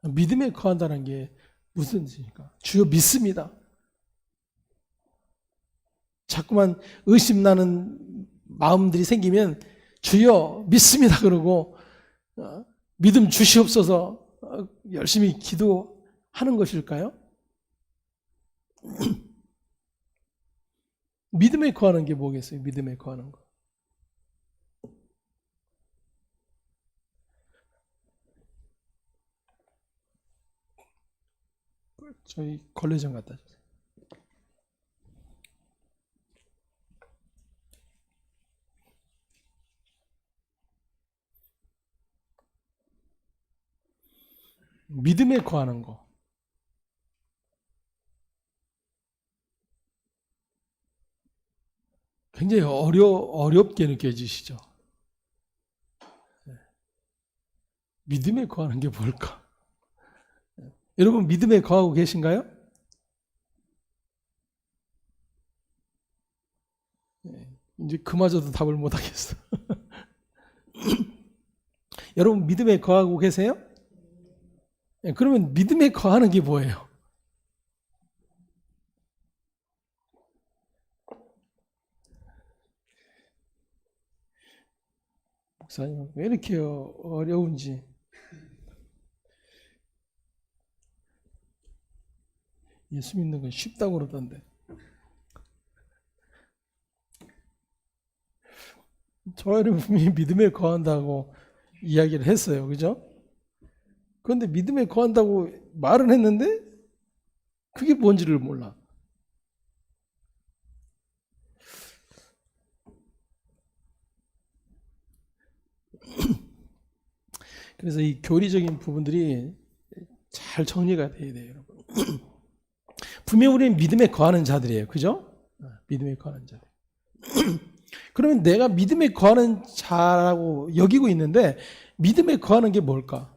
믿음에 거한다는 게 무슨 뜻입니까? 주여 믿습니다. 자꾸만 의심나는 마음들이 생기면 주여 믿습니다 그러고 믿음 주시옵소서 열심히 기도하는 것일까요? 믿음에 거하는 게 뭐겠어요? 믿음에 거하는 거. 저희 걸레 좀 갖다 주세요. 믿음에 거하는 거. 굉장히 어렵게 느껴지시죠? 믿음에 거하는 게 뭘까? 여러분 믿음에 거하고 계신가요? 이제 그마저도 답을 못 하겠어. 여러분 믿음에 거하고 계세요? 그러면 믿음에 거하는 게 뭐예요? 목사님 왜 이렇게 어려운지. 예수 믿는 건 쉽다고 그러던데. 저와 여러분이 믿음에 거한다고 이야기를 했어요. 그죠? 그런데 믿음에 거한다고 말은 했는데 그게 뭔지를 몰라. 그래서 이 교리적인 부분들이 잘 정리가 돼야 돼요, 여러분. 분명 우리는 믿음에 거하는 자들이에요. 그죠? 믿음에 거하는 자들. 그러면 내가 믿음에 거하는 자라고 여기고 있는데 믿음에 거하는 게 뭘까?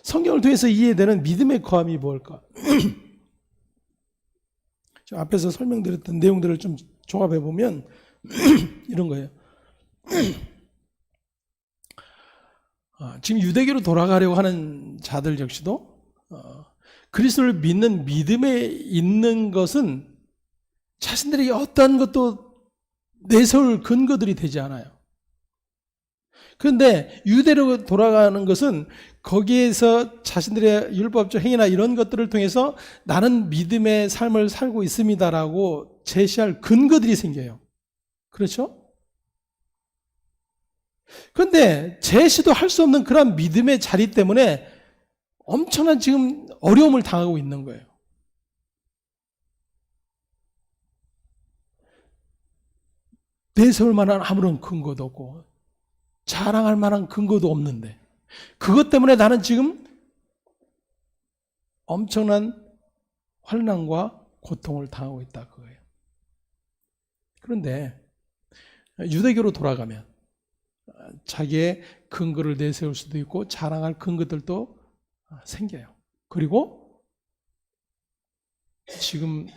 성경을 통해서 이해되는 믿음의 거함이 뭘까? 앞에서 설명드렸던 내용들을 좀 종합해 보면 이런 거예요. 지금 유대교로 돌아가려고 하는 자들 역시도 그리스도를 믿는 믿음에 있는 것은 자신들에게 어떠한 것도 내세울 근거들이 되지 않아요. 그런데 유대로 돌아가는 것은 거기에서 자신들의 율법적 행위나 이런 것들을 통해서 나는 믿음의 삶을 살고 있습니다라고 제시할 근거들이 생겨요. 그렇죠? 그런데 제시도 할 수 없는 그런 믿음의 자리 때문에 엄청난 지금 어려움을 당하고 있는 거예요. 내세울 만한 아무런 근거도 없고 자랑할 만한 근거도 없는데 그것 때문에 나는 지금 엄청난 환난과 고통을 당하고 있다 그거예요. 그런데 유대교로 돌아가면 자기의 근거를 내세울 수도 있고 자랑할 근거들도 생겨요. 그리고 지금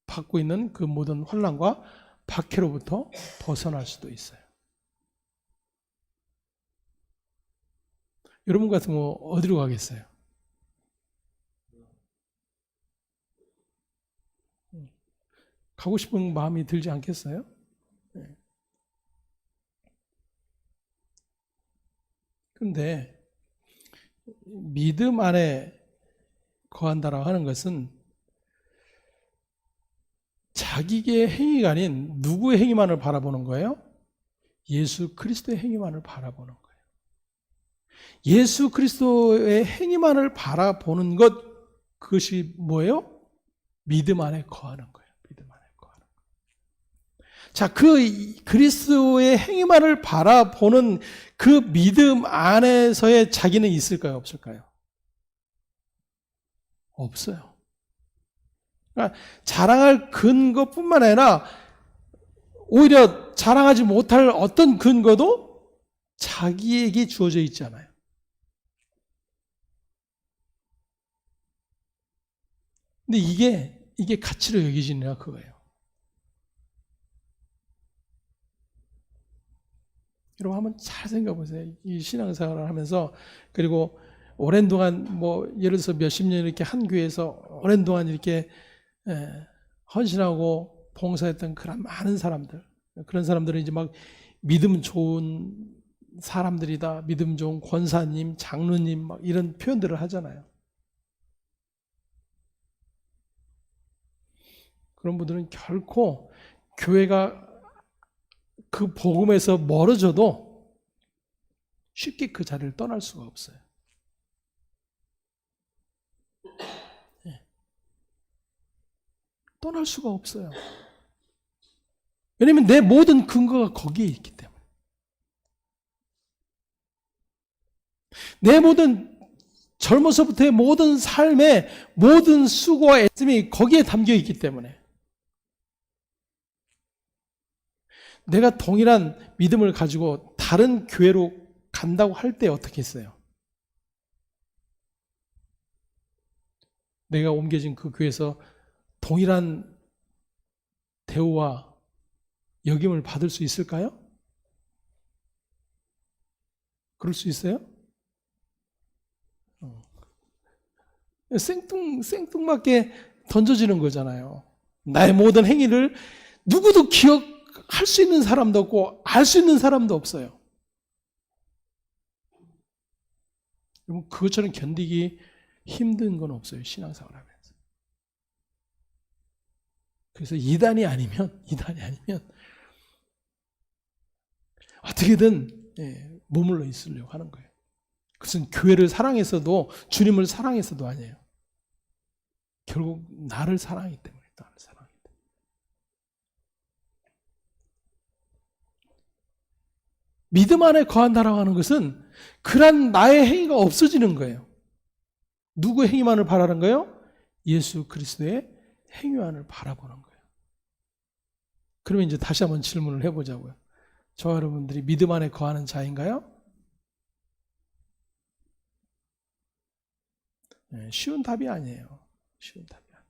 받고 있는 그 모든 환난과 박해로부터 벗어날 수도 있어요. 여러분 같으면 어디로 가겠어요? 가고 싶은 마음이 들지 않겠어요? 그런데 믿음 안에 거한다라고 하는 것은 자기의 행위가 아닌 누구의 행위만을 바라보는 거예요? 예수 그리스도의 행위만을 바라보는 거예요. 예수 그리스도의 행위만을 바라보는 것, 그것이 뭐예요? 믿음 안에 거하는 거예요. 믿음 안에 거하는 거예요. 자, 그 그리스도의 행위만을 바라보는 그 믿음 안에서의 자기는 있을까요? 없을까요? 없어요. 그러니까 자랑할 근거뿐만 아니라 오히려 자랑하지 못할 어떤 근거도 자기에게 주어져 있잖아요. 근데 이게 가치로 여기지느냐 그거예요. 여러분 한번 잘 생각해 보세요. 이 신앙생활을 하면서 그리고 오랜 동안 예를 들어서 몇십 년 이렇게 한 교회에서 오랜 동안 이렇게 헌신하고 봉사했던 그런 많은 사람들, 그런 사람들은 이제 막 믿음 좋은 사람들이다, 믿음 좋은 권사님, 장로님 막 이런 표현들을 하잖아요. 그런 분들은 결코 교회가 그 복음에서 멀어져도 쉽게 그 자리를 떠날 수가 없어요. 떠날 수가 없어요. 왜냐하면 내 모든 근거가 거기에 있기 때문에. 내 모든 젊어서부터의 모든 삶의 모든 수고와 애씀이 거기에 담겨 있기 때문에. 내가 동일한 믿음을 가지고 다른 교회로 간다고 할 때 어떻게 했어요? 내가 옮겨진 그 교회에서 동일한 대우와 여김을 받을 수 있을까요? 그럴 수 있어요? 생뚱맞게 던져지는 거잖아요. 나의 모든 행위를 누구도 기억할 수 있는 사람도 없고 알 수 있는 사람도 없어요. 여러분 그것처럼 견디기 힘든 건 없어요. 신앙생활 하면서. 그래서 이단이 아니면 어떻게든 머물러 있으려고 하는 거예요. 그것은 교회를 사랑해서도 주님을 사랑해서도 아니에요. 결국 나를 사랑하기 때문에. 믿음 안에 거한다라고 하는 것은 그런 나의 행위가 없어지는 거예요. 누구의 행위만을 바라는 거예요? 예수 그리스도의 행위만을 바라보는 거예요. 그러면 이제 다시 한번 질문을 해보자고요. 저와 여러분들이 믿음 안에 거하는 자인가요? 쉬운 답이 아니에요. 쉬운 답이 아니에요.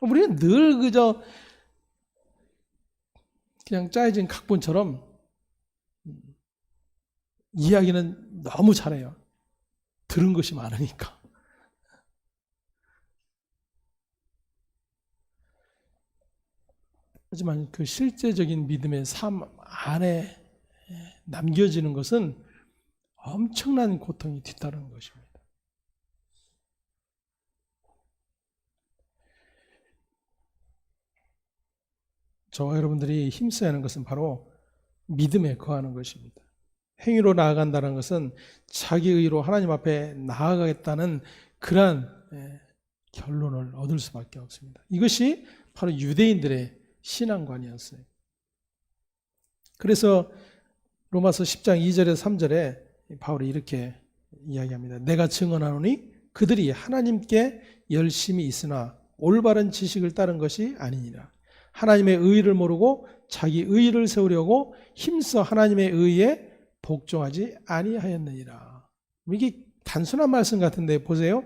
우리는 늘 그냥 짜여진 각본처럼 이야기는 너무 잘해요. 들은 것이 많으니까. 하지만 그 실제적인 믿음의 삶 안에 남겨지는 것은 엄청난 고통이 뒤따르는 것입니다. 저와 여러분들이 힘써야 하는 것은 바로 믿음에 거하는 것입니다. 행위로 나아간다는 것은 자기 의로 하나님 앞에 나아가겠다는 그러한 결론을 얻을 수밖에 없습니다. 이것이 바로 유대인들의 신앙관이었어요. 그래서 로마서 10장 2절에서 3절에 바울이 이렇게 이야기합니다. 내가 증언하노니 그들이 하나님께 열심히 있으나 올바른 지식을 따른 것이 아니니라. 하나님의 의의를 모르고 자기 의의를 세우려고 힘써 하나님의 의의에 복종하지 아니하였느니라. 이게 단순한 말씀 같은데 보세요.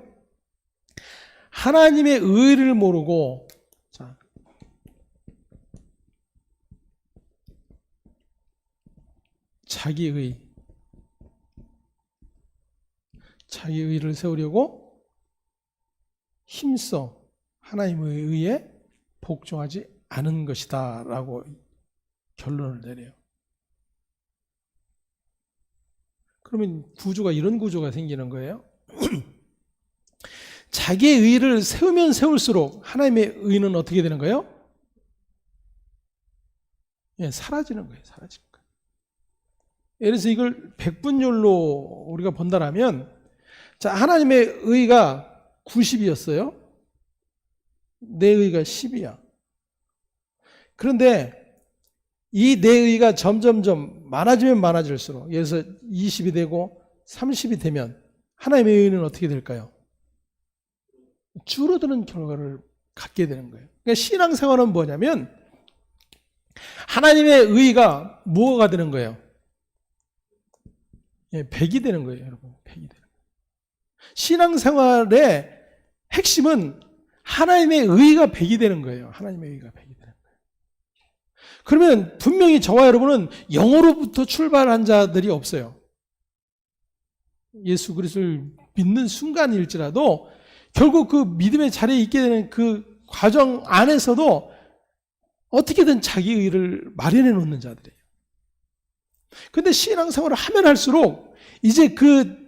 하나님의 의의를 모르고 자기 의의를 세우려고 힘써 하나님의 의의에 복종하지 않은 것이다 라고 결론을 내려요. 그러면 구조가 이런 구조가 생기는 거예요. 자기의 의의를 세우면 세울수록 하나님의 의의는 어떻게 되는 거예요? 사라지는 거예요. 사라지는 거예요. 예를 들어서 이걸 백분율로 우리가 본다면, 자, 하나님의 의의가 90이었어요. 내 의의가 10이야. 그런데 이 내 의의가 점점점 많아지면 많아질수록, 예를 들어서 20이 되고 30이 되면 하나님의 의의는 어떻게 될까요? 줄어드는 결과를 갖게 되는 거예요. 그러니까 신앙생활은 뭐냐면 하나님의 의의가 뭐가 되는 거예요? 100이 되는 거예요, 여러분. 100이 되는 거예요. 신앙생활의 핵심은 하나님의 의의가 100이 되는 거예요. 하나님의 의의가 100이 되는 거예요. 그러면 분명히 저와 여러분은 영으로부터 출발한 자들이 없어요. 예수 그리스도를 믿는 순간일지라도 결국 그 믿음의 자리에 있게 되는 그 과정 안에서도 어떻게든 자기 의의를 마련해 놓는 자들이에요. 그런데 신앙생활을 하면 할수록 이제 그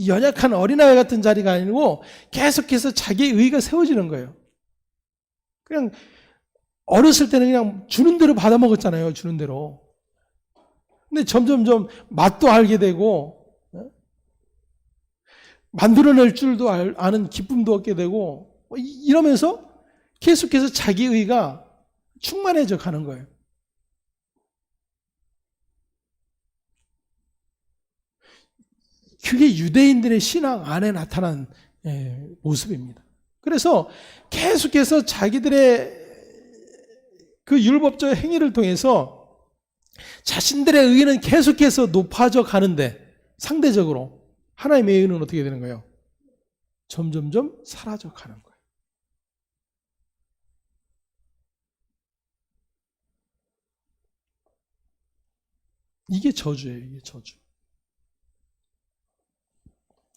연약한 어린아이 같은 자리가 아니고 계속해서 자기의 의의가 세워지는 거예요. 그냥 어렸을 때는 그냥 주는 대로 받아 먹었잖아요. 주는 대로. 근데 점점점 맛도 알게 되고 만들어낼 줄도 아는 기쁨도 얻게 되고 이러면서 계속해서 자기 의의가 충만해져 가는 거예요. 그게 유대인들의 신앙 안에 나타난 모습입니다. 그래서 계속해서 자기들의 그 율법적 행위를 통해서 자신들의 의의는 계속해서 높아져 가는데 상대적으로 하나님의 의의는 어떻게 되는 거예요? 점점점 사라져 가는 거예요. 이게 저주예요. 이게 저주.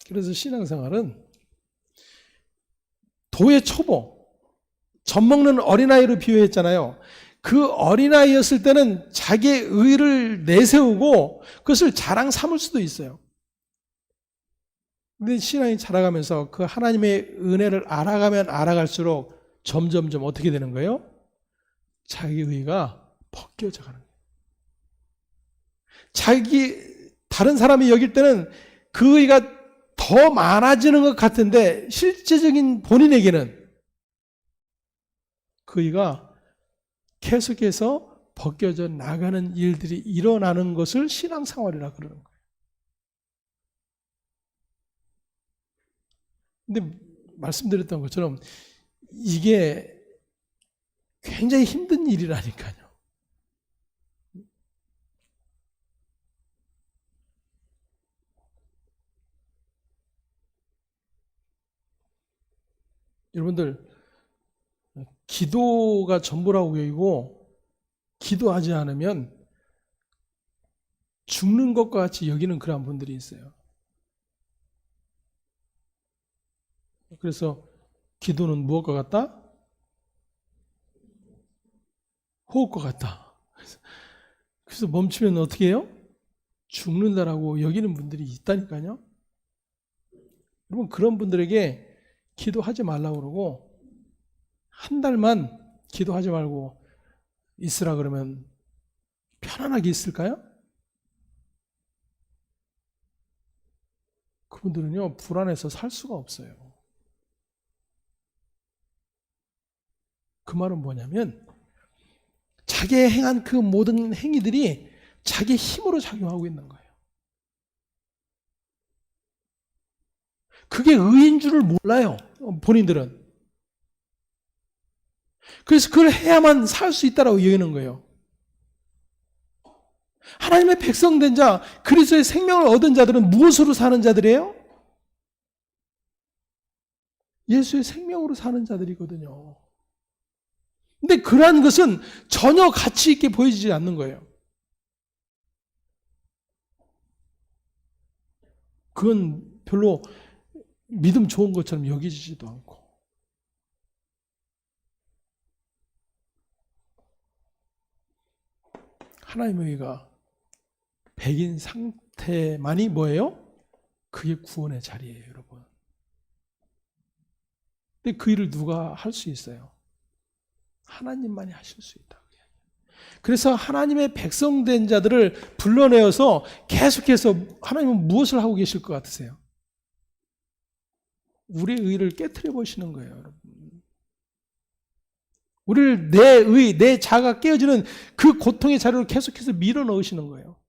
그래서 신앙생활은 도의 초보, 젖먹는 어린아이로 비유했잖아요. 그 어린아이였을 때는 자기의 의의를 내세우고 그것을 자랑 삼을 수도 있어요. 근데 신앙이 자라가면서 그 하나님의 은혜를 알아가면 알아갈수록 점점점 어떻게 되는 거예요? 자기 의의가 벗겨져 가는 거예요. 다른 사람이 여길 때는 그 의의가 더 많아지는 것 같은데 실제적인 본인에게는 그 의의가 계속해서 벗겨져 나가는 일들이 일어나는 것을 신앙생활이라 그러는 거예요. 근데 말씀드렸던 것처럼 이게 굉장히 힘든 일이라니까요. 여러분들 기도가 전부라고 여기고 기도하지 않으면 죽는 것과 같이 여기는 그런 분들이 있어요. 그래서 기도는 무엇과 같다? 호흡과 같다. 그래서 멈추면 어떻게 해요? 죽는다라고 여기는 분들이 있다니까요. 여러분 그런 분들에게 기도하지 말라고 그러고 한 달만 기도하지 말고 있으라 그러면 편안하게 있을까요? 그분들은요 불안해서 살 수가 없어요. 그 말은 뭐냐면 자기의 행한 그 모든 행위들이 자기 힘으로 작용하고 있는 거예요. 그게 의인 줄을 몰라요. 본인들은. 그래서 그걸 해야만 살 수 있다라고 여기는 거예요. 하나님의 백성된 자, 그리스도의 생명을 얻은 자들은 무엇으로 사는 자들이에요? 예수의 생명으로 사는 자들이거든요. 근데 그러한 것은 전혀 가치 있게 보여지지 않는 거예요. 그건 별로 믿음 좋은 것처럼 여기지도 않고. 하나님의 의가 백인 상태만이 뭐예요? 그게 구원의 자리예요, 여러분. 근데 그 일을 누가 할 수 있어요? 하나님만이 하실 수 있다. 그래서 하나님의 백성된 자들을 불러내어서 계속해서 하나님은 무엇을 하고 계실 것 같으세요? 우리의 의를 깨트려 보시는 거예요, 여러분. 우리를 내 자아가 깨어지는 그 고통의 자리로 계속해서 밀어 넣으시는 거예요.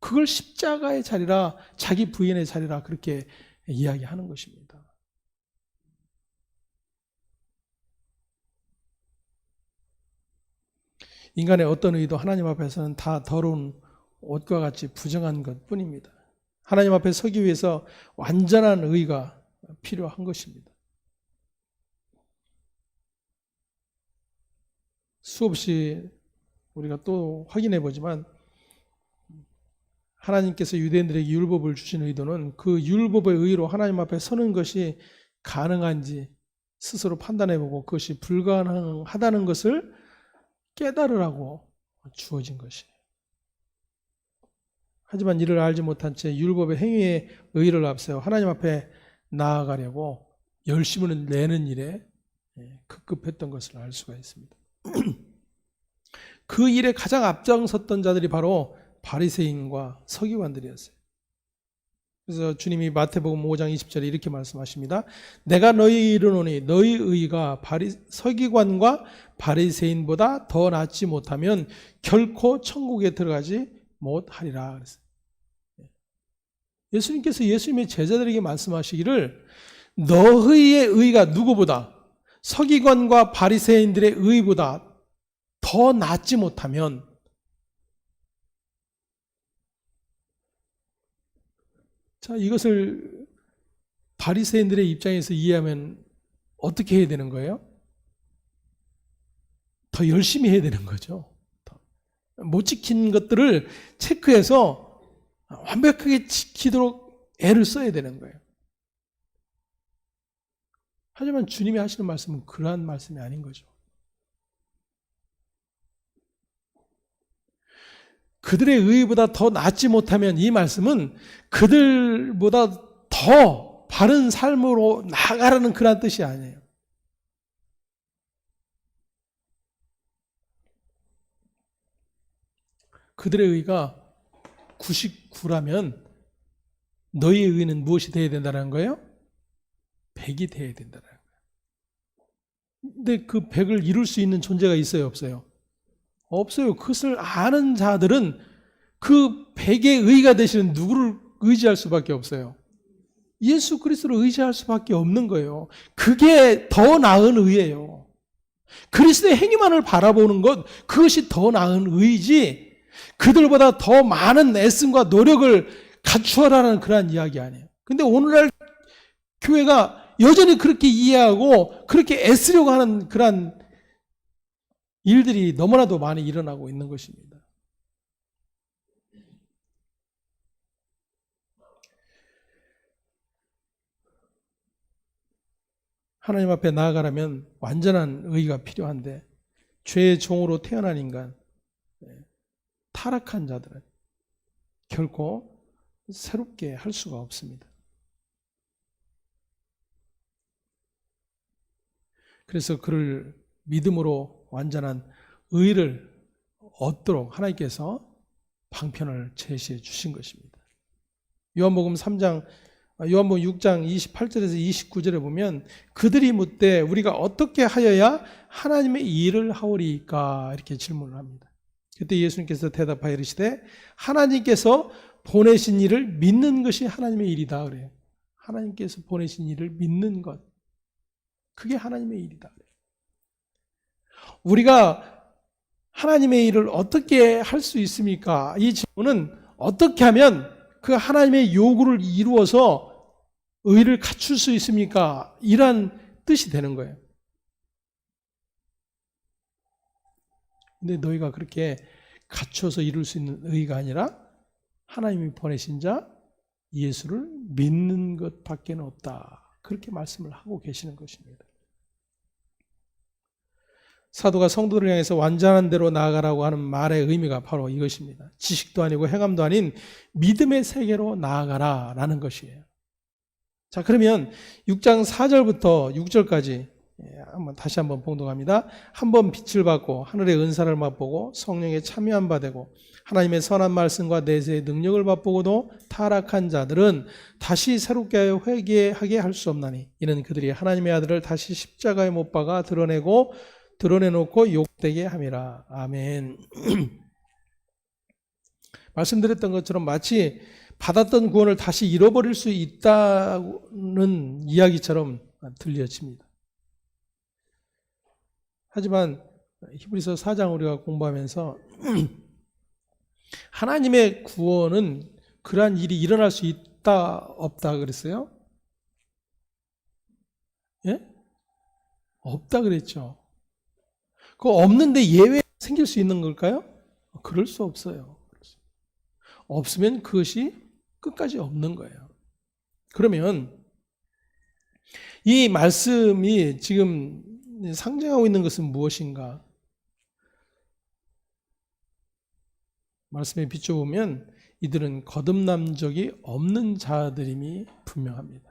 그걸 십자가의 자리라, 자기 부인의 자리라 그렇게 이야기하는 것입니다. 인간의 어떤 의도 하나님 앞에서는 다 더러운 옷과 같이 부정한 것 뿐입니다. 하나님 앞에 서기 위해서 완전한 의가 필요한 것입니다. 수없이 우리가 또 확인해 보지만 하나님께서 유대인들에게 율법을 주신 의도는 그 율법의 의로 하나님 앞에 서는 것이 가능한지 스스로 판단해 보고 그것이 불가능하다는 것을 깨달으라고 주어진 것이에요. 하지만 이를 알지 못한 채 율법의 행위의 의의를 앞세워 하나님 앞에 나아가려고 열심을 내는 일에 급급했던 것을 알 수가 있습니다. 그 일에 가장 앞장섰던 자들이 바로 바리새인과 서기관들이었어요. 그래서 주님이 마태복음 5장 20절에 이렇게 말씀하십니다. 내가 너희에게 이르노니 너희 의가 서기관과 바리새인보다 더 낫지 못하면 결코 천국에 들어가지 못하리라. 그랬어요. 예수님께서 예수님의 제자들에게 말씀하시기를 너희의 의가 누구보다 서기관과 바리새인들의 의보다 더 낫지 못하면 자, 이것을 바리새인들의 입장에서 이해하면 어떻게 해야 되는 거예요? 더 열심히 해야 되는 거죠. 못 지킨 것들을 체크해서 완벽하게 지키도록 애를 써야 되는 거예요. 하지만 주님이 하시는 말씀은 그러한 말씀이 아닌 거죠. 그들의 의의보다 더 낫지 못하면 이 말씀은 그들보다 더 바른 삶으로 나아가라는 그런 뜻이 아니에요. 그들의 의의가 99라면 너희의 의의는 무엇이 되어야 된다는 거예요? 100이 되어야 된다는 거예요. 근데 그 100을 이룰 수 있는 존재가 있어요, 없어요? 없어요. 그것을 아는 자들은 그 100의 의가 되시는 누구를 의지할 수밖에 없어요. 예수 그리스도를 의지할 수밖에 없는 거예요. 그게 더 나은 의예요. 그리스도의 행위만을 바라보는 것, 그것이 더 나은 의지 그들보다 더 많은 애씀과 노력을 갖추어라는 그러한 이야기 아니에요. 근데 오늘날 교회가 여전히 그렇게 이해하고 그렇게 애쓰려고 하는 그러한 일들이 너무나도 많이 일어나고 있는 것입니다. 하나님 앞에 나아가려면 완전한 의의가 필요한데 죄의 종으로 태어난 인간, 타락한 자들은 결코 새롭게 할 수가 없습니다. 그래서 그를 믿음으로 완전한 의를 얻도록 하나님께서 방편을 제시해 주신 것입니다. 요한복음 3장 요한복음 6장 28절에서 29절에 보면 그들이 묻되 우리가 어떻게 하여야 하나님의 일을 하오리까 이렇게 질문을 합니다. 그때 예수님께서 대답하여 이르시되 하나님께서 보내신 일을 믿는 것이 하나님의 일이다 그래요. 하나님께서 보내신 일을 믿는 것, 그게 하나님의 일이다 그래요. 우리가 하나님의 일을 어떻게 할 수 있습니까? 이 질문은 어떻게 하면 그 하나님의 요구를 이루어서 의를 갖출 수 있습니까? 이란 뜻이 되는 거예요. 근데 너희가 그렇게 갖춰서 이룰 수 있는 의가 아니라 하나님이 보내신 자 예수를 믿는 것밖에 없다. 그렇게 말씀을 하고 계시는 것입니다. 사도가 성도들을 향해서 완전한 대로 나아가라고 하는 말의 의미가 바로 이것입니다. 지식도 아니고 행함도 아닌 믿음의 세계로 나아가라 라는 것이에요. 자, 그러면 6장 4절부터 6절까지 다시 한번 봉독합니다. 한번 빛을 받고 하늘의 은사를 맛보고 성령에 참여한 바 되고 하나님의 선한 말씀과 내세의 능력을 맛보고도 타락한 자들은 다시 새롭게 하여 회개하게 할 수 없나니 이는 그들이 하나님의 아들을 다시 십자가에 못 박아 드러내놓고 욕되게 함이라. 아멘. 말씀드렸던 것처럼 마치 받았던 구원을 다시 잃어버릴 수 있다는 이야기처럼 들려집니다. 하지만 히브리서 4장 우리가 공부하면서 하나님의 구원은 그러한 일이 일어날 수 있다 없다 그랬어요? 예? 없다 그랬죠. 그거 없는데 예외 생길 수 있는 걸까요? 그럴 수 없어요. 없으면 그것이 끝까지 없는 거예요. 그러면 이 말씀이 지금 상징하고 있는 것은 무엇인가? 말씀에 비춰보면 이들은 거듭난 적이 없는 자들임이 분명합니다.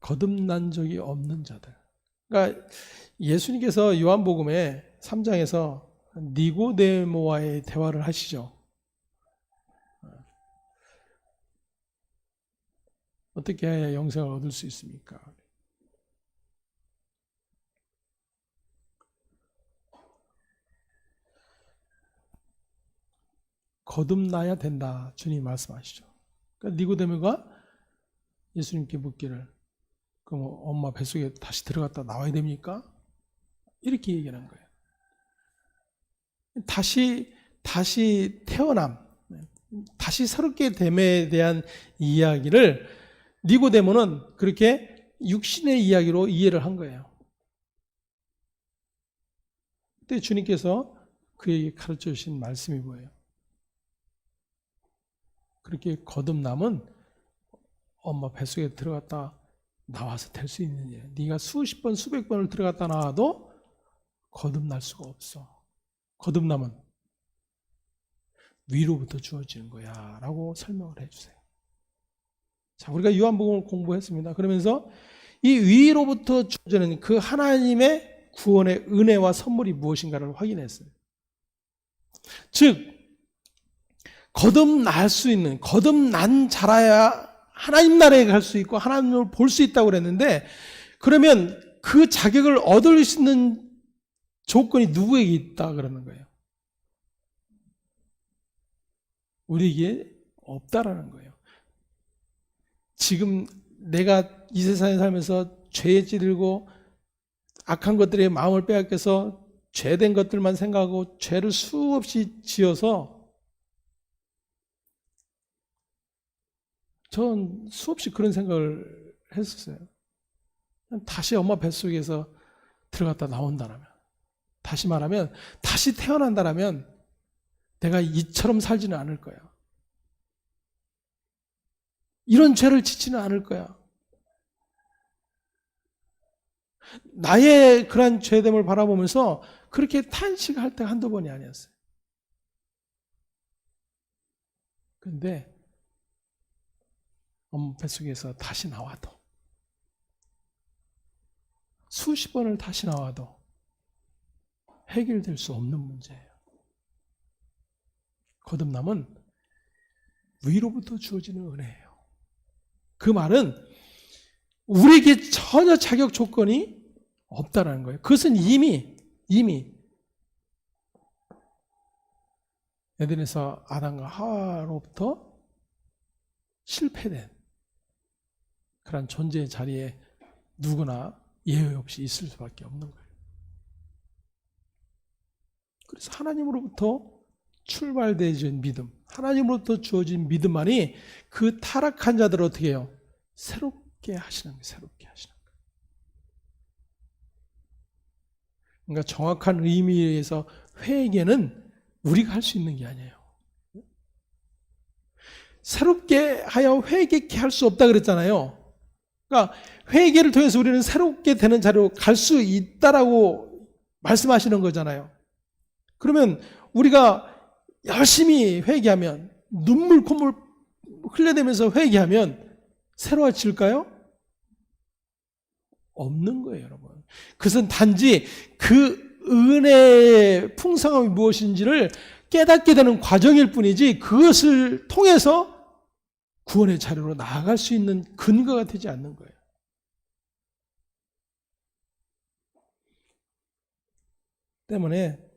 거듭난 적이 없는 자들. 그러니까 예수님께서 요한복음에 3장에서 니고데모와의 대화를 하시죠. 어떻게 해야 영생을 얻을 수 있습니까? 거듭나야 된다. 주님 말씀하시죠. 그러니까 니고데모가 예수님께 묻기를 그럼 엄마 뱃속에 다시 들어갔다 나와야 됩니까? 이렇게 얘기하는 거예요. 다시 태어남, 다시 새롭게 됨에 대한 이야기를 니고데모는 그렇게 육신의 이야기로 이해를 한 거예요. 그때 주님께서 그에게 가르쳐 주신 말씀이 뭐예요? 그렇게 거듭남은 엄마 뱃속에 들어갔다 나와서 될 수 있는 일. 네가 수십 번, 수백 번을 들어갔다 나와도 거듭날 수가 없어. 거듭남은 위로부터 주어지는 거야 라고 설명을 해주세요. 자, 우리가 요한복음을 공부했습니다. 그러면서 이 위로부터 주어지는 그 하나님의 구원의 은혜와 선물이 무엇인가를 확인했어요. 즉 거듭날 수 있는, 거듭난 자라야 하나님 나라에 갈 수 있고 하나님을 볼 수 있다고 그랬는데, 그러면 그 자격을 얻을 수 있는 조건이 누구에게 있다 그러는 거예요? 우리에게 없다라는 거예요. 지금 내가 이 세상에 살면서 죄에 찌들고 악한 것들에 마음을 빼앗겨서 죄된 것들만 생각하고 죄를 수없이 지어서 전 수없이 그런 생각을 했었어요. 다시 엄마 뱃속에서 들어갔다 나온다라면, 다시 말하면 다시 태어난다라면 내가 이처럼 살지는 않을 거야. 이런 죄를 짓지는 않을 거야. 나의 그런 죄됨을 바라보면서 그렇게 탄식할 때가 한두 번이 아니었어요. 그런데 엄마 뱃속에서 다시 나와도, 수십 번을 다시 나와도 해결될 수 없는 문제예요. 거듭남은 위로부터 주어지는 은혜예요. 그 말은 우리에게 전혀 자격 조건이 없다라는 거예요. 그것은 이미 에덴에서 아담과 하와로부터 실패된 그런 존재의 자리에 누구나 예외 없이 있을 수밖에 없는 거예요. 그래서 하나님으로부터 출발되어진 믿음, 하나님으로부터 주어진 믿음만이 그 타락한 자들을 어떻게 해요? 새롭게 하시는 거예요. 새롭게 하시는 거예요. 그러니까 정확한 의미에서 회개는 우리가 할 수 있는 게 아니에요. 새롭게 하여 회개케 할 수 없다 그랬잖아요. 그러니까 회개를 통해서 우리는 새롭게 되는 자리로 갈 수 있다라고 말씀하시는 거잖아요. 그러면 우리가 열심히 회개하면, 눈물 콧물 흘려내면서 회개하면 새로워질까요? 없는 거예요, 여러분. 그것은 단지 그 은혜의 풍성함이 무엇인지를 깨닫게 되는 과정일 뿐이지 그것을 통해서 구원의 자리로 나아갈 수 있는 근거가 되지 않는 거예요. 때문에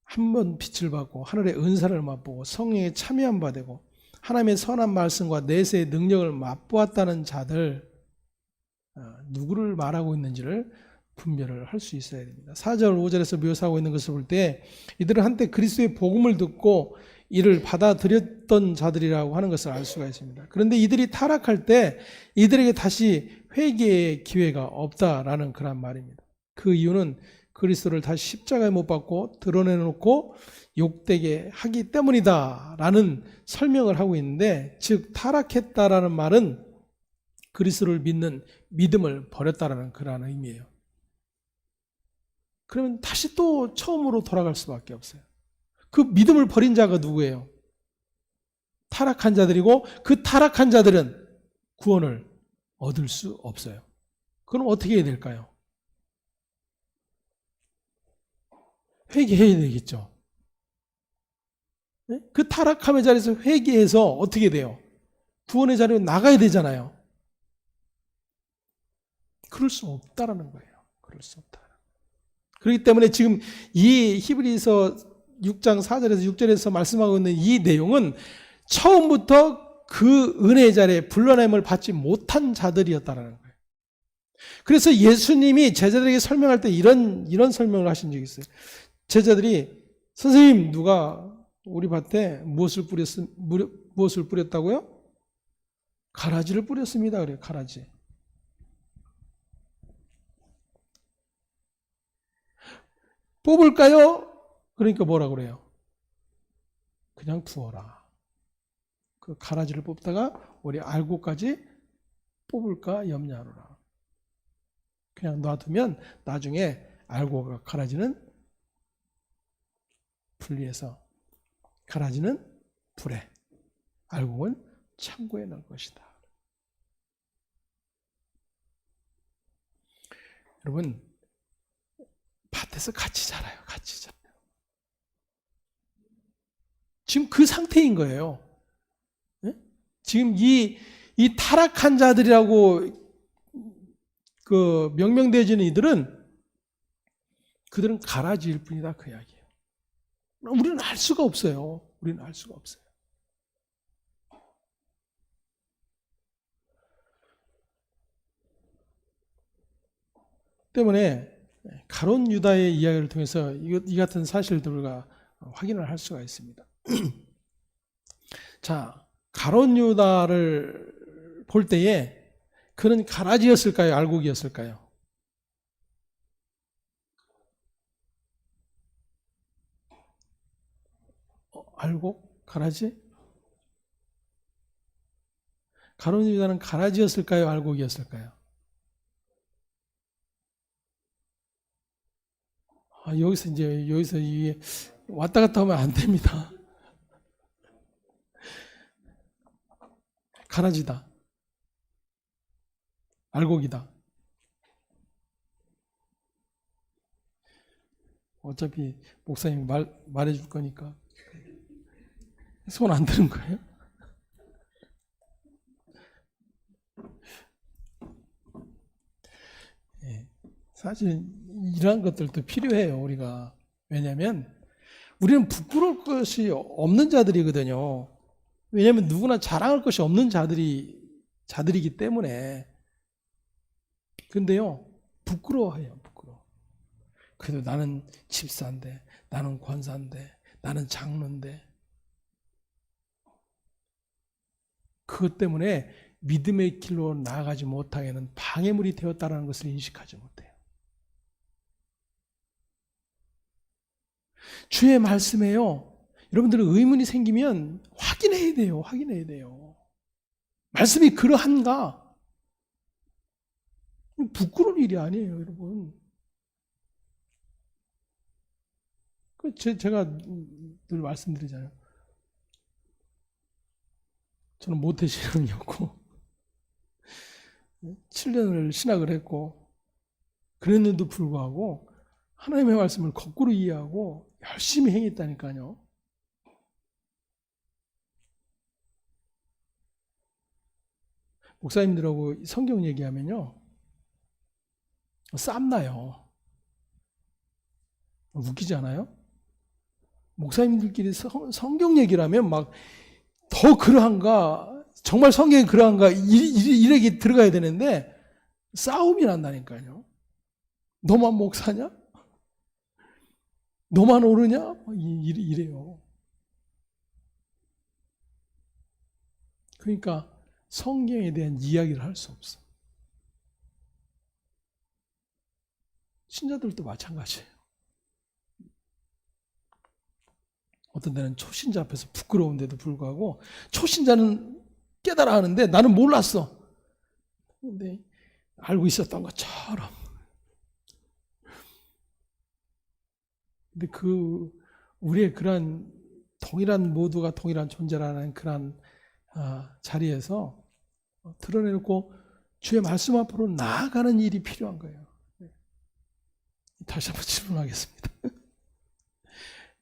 한 번 빛을 받고 하늘의 은사를 맛보고 성령에 참여한 바 되고 하나님의 선한 말씀과 내세의 능력을 맛보았다는 자들, 누구를 말하고 있는지를 분별을 할 수 있어야 됩니다. 4절 5절에서 묘사하고 있는 것을 볼 때 이들은 한때 그리스도의 복음을 듣고 이를 받아들였던 자들이라고 하는 것을 알 수가 있습니다. 그런데 이들이 타락할 때 이들에게 다시 회개의 기회가 없다라는 그런 말입니다. 그 이유는 그리스도를 다시 십자가에 못 박고 드러내놓고 욕되게 하기 때문이다라는 설명을 하고 있는데, 즉 타락했다라는 말은 그리스도를 믿는 믿음을 버렸다라는 그런 의미예요. 그러면 다시 또 처음으로 돌아갈 수밖에 없어요. 그 믿음을 버린 자가 누구예요? 타락한 자들이고 그 타락한 자들은 구원을 얻을 수 없어요. 그럼 어떻게 해야 될까요? 회개해야 되겠죠. 그 타락함의 자리에서 회개해서 어떻게 돼요? 구원의 자리로 나가야 되잖아요. 그럴 수 없다라는 거예요. 그럴 수 없다. 그렇기 때문에 지금 이 히브리서 6장 4절에서 6절에서 말씀하고 있는 이 내용은 처음부터 그 은혜의 자리에 불러냄을 받지 못한 자들이었다라는 거예요. 그래서 예수님이 제자들에게 설명할 때 이런 설명을 하신 적이 있어요. 제자들이 선생님, 누가 우리 밭에 무엇을 뿌렸다고요? 가라지를 뿌렸습니다. 그래요. 가라지. 뽑을까요? 그러니까 뭐라 그래요? 그냥 두어라. 그 가라지를 뽑다가 우리 알고까지 뽑을까 염려하노라. 그냥 놔두면 나중에 알고가 가라지는 분리해서 가라지는 불에, 알곡은 창고에 넣을 것이다. 여러분, 밭에서 같이 자라요. 같이 자라요. 지금 그 상태인 거예요. 네? 지금 이 타락한 자들이라고 그 명명되어지는 이들은 그들은 가라지일 뿐이다, 그 이야기예요. 우리는 알 수가 없어요. 우리는 알 수가 없어요. 때문에 가룟 유다의 이야기를 통해서 이 같은 사실들과 확인을 할 수가 있습니다. 자, 가룟 유다를 볼 때에 그는 가라지였을까요? 알곡이었을까요? 알곡? 가라지? 가룟 유다는 가라지였을까요? 알곡이었을까요? 여기서 이게 왔다 갔다 하면 안 됩니다. 가라지다. 알곡이다. 어차피 목사님이 말해줄 거니까. 손 안 드는 거예요? 예. 사실 이러한 것들도 필요해요, 우리가. 왜냐하면 우리는 부끄러울 것이 없는 자들이거든요. 왜냐하면 누구나 자랑할 것이 없는 자들이기 때문에. 근데요, 부끄러워해요, 부끄러워. 그래도 나는 집사인데, 나는 권사인데, 나는 장로인데. 그것 때문에 믿음의 길로 나아가지 못하게는 방해물이 되었다는 것을 인식하지 못해요. 주의 말씀에요, 여러분들 의문이 생기면 확인해야 돼요. 확인해야 돼요. 말씀이 그러한가? 부끄러운 일이 아니에요, 여러분. 제가 늘 말씀드리잖아요. 저는 모태신앙이었고 7년을 신학을 했고 그랬는데도 불구하고 하나님의 말씀을 거꾸로 이해하고 열심히 행했다니까요. 목사님들하고 성경 얘기하면요, 쌈나요. 웃기지 않아요? 목사님들끼리 성경 얘기를 하면 막 더 그러한가, 정말 성경이 그러한가, 이렇게 들어가야 되는데 싸움이 난다니까요. 너만 목사냐? 너만 오르냐? 이래요. 그러니까 성경에 대한 이야기를 할 수 없어. 신자들도 마찬가지예요. 어떤 데는 초신자 앞에서 부끄러운데도 불구하고 초신자는 깨달아 하는데 나는 몰랐어. 근데 알고 있었던 것처럼. 근데 우리의 그러한 모두가 동일한 존재라는 그런 자리에서 드러내놓고 주의 말씀 앞으로 나아가는 일이 필요한 거예요. 다시 한번 질문하겠습니다.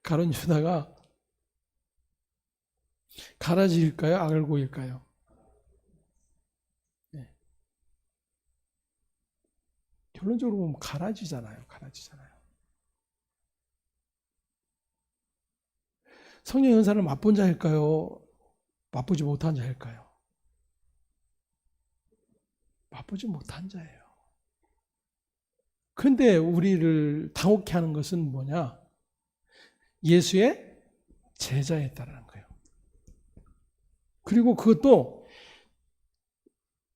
가룟 유다가 가라지일까요? 알고일까요? 네. 결론적으로 보면 가라지잖아요. 성령 연사를 맛본 자일까요? 맛보지 못한 자일까요? 맛보지 못한 자예요. 그런데 우리를 당혹해 하는 것은 뭐냐? 예수의 제자였다라는 거예요. 그리고 그것도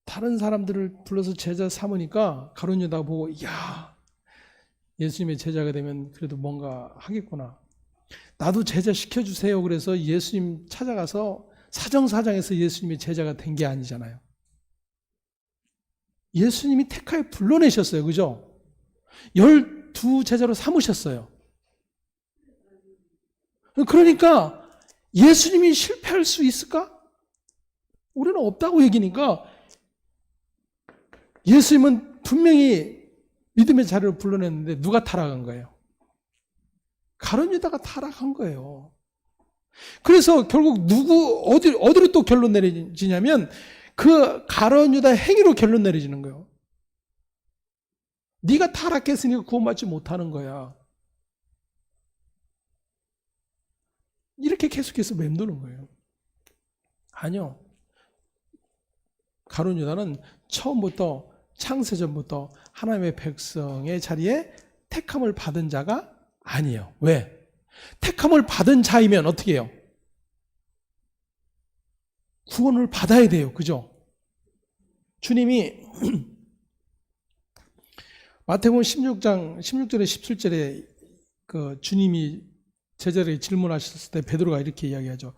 다른 사람들을 불러서 제자 삼으니까 가룟 유다가 보고, 야, 예수님의 제자가 되면 그래도 뭔가 하겠구나. 나도 제자 시켜주세요. 그래서 예수님 찾아가서 사정사정해서 예수님의 제자가 된 게 아니잖아요. 예수님이 택하여 불러내셨어요. 그죠? 12제자로 삼으셨어요. 그러니까 예수님이 실패할 수 있을까? 우리는 없다고 얘기니까 예수님은 분명히 믿음의 자리를 불러냈는데 누가 타락한 거예요? 가룟 유다가 타락한 거예요. 그래서 결국 어디로 또 결론 내려지냐면 그 가룟 유다 행위로 결론 내려지는 거예요. 네가 타락했으니까 구원받지 못하는 거야. 이렇게 계속해서 맴도는 거예요. 아니요. 가룟 유다는 처음부터 창세전부터 하나님의 백성의 자리에 택함을 받은 자가 아니에요. 왜? 택함을 받은 자이면 어떻게 해요? 구원을 받아야 돼요. 그죠? 주님이 마태복음 16장 16절에 17절에 그 주님이 제자들에게 질문하셨을 때 베드로가 이렇게 이야기하죠.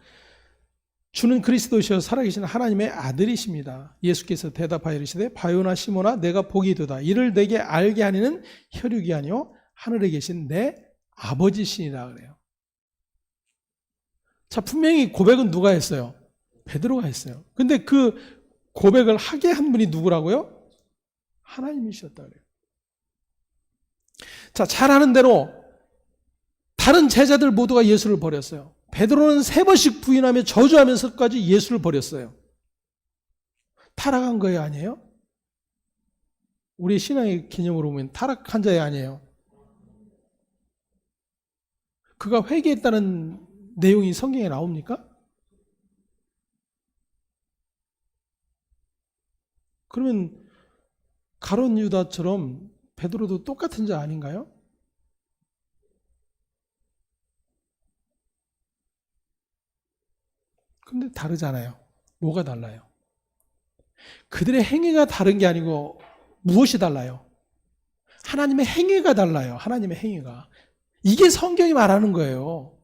주는 그리스도시여 살아계신 하나님의 아들이십니다. 예수께서 대답하여 이르시되 바요나 시몬아 내가 복이 있도다. 이를 내게 알게 하니는 혈육이 아니요 하늘에 계신 내 아버지시니라 그래요. 자, 분명히 고백은 누가 했어요? 베드로가 했어요. 근데 그 고백을 하게 한 분이 누구라고요? 하나님이셨다 그래요. 자, 잘 아는 대로 다른 제자들 모두가 예수를 버렸어요. 베드로는 3번씩 부인하며 저주하면서까지 예수를 버렸어요. 타락한 거예요, 아니에요? 우리 신앙의 개념으로 보면 타락한 자예요, 아니에요? 그가 회개했다는 내용이 성경에 나옵니까? 그러면 가룟 유다처럼 베드로도 똑같은 자 아닌가요? 근데 다르잖아요. 뭐가 달라요? 그들의 행위가 다른 게 아니고 무엇이 달라요? 하나님의 행위가 달라요. 하나님의 행위가. 이게 성경이 말하는 거예요.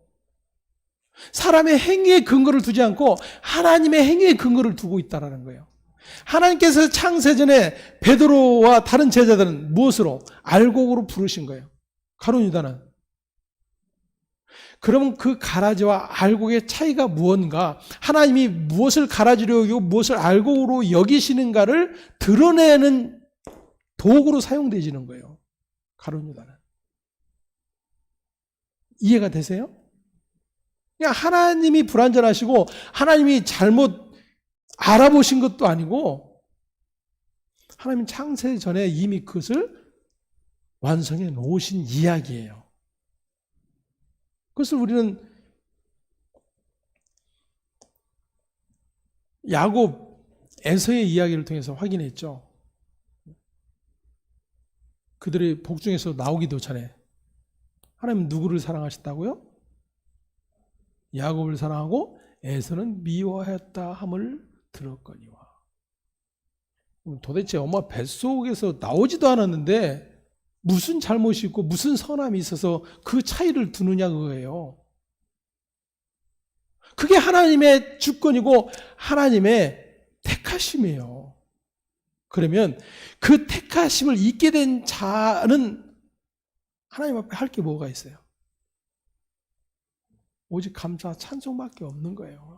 사람의 행위에 근거를 두지 않고 하나님의 행위에 근거를 두고 있다는 거예요. 하나님께서 창세전에 베드로와 다른 제자들은 무엇으로? 알곡으로 부르신 거예요. 가룟 유다는. 그러면 그 가라지와 알곡의 차이가 무언가, 하나님이 무엇을 가라지로 여기고 무엇을 알곡으로 여기시는가를 드러내는 도구로 사용되지는 거예요. 가룟 유다는. 이해가 되세요? 그냥 하나님이 불완전하시고 하나님이 잘못 알아보신 것도 아니고 하나님 창세 전에 이미 그것을 완성해 놓으신 이야기예요. 그것을 우리는 야곱, 에서의 이야기를 통해서 확인했죠. 그들의 복중에서 나오기도 전에 하나님은 누구를 사랑하셨다고요? 야곱을 사랑하고 에서는 미워하였다 함을 들었거니와. 도대체 엄마 뱃속에서 나오지도 않았는데 무슨 잘못이 있고 무슨 선함이 있어서 그 차이를 두느냐 그거예요. 그게 하나님의 주권이고 하나님의 택하심이에요. 그러면 그 택하심을 잊게 된 자는 하나님 앞에 할 게 뭐가 있어요? 오직 감사, 찬송밖에 없는 거예요.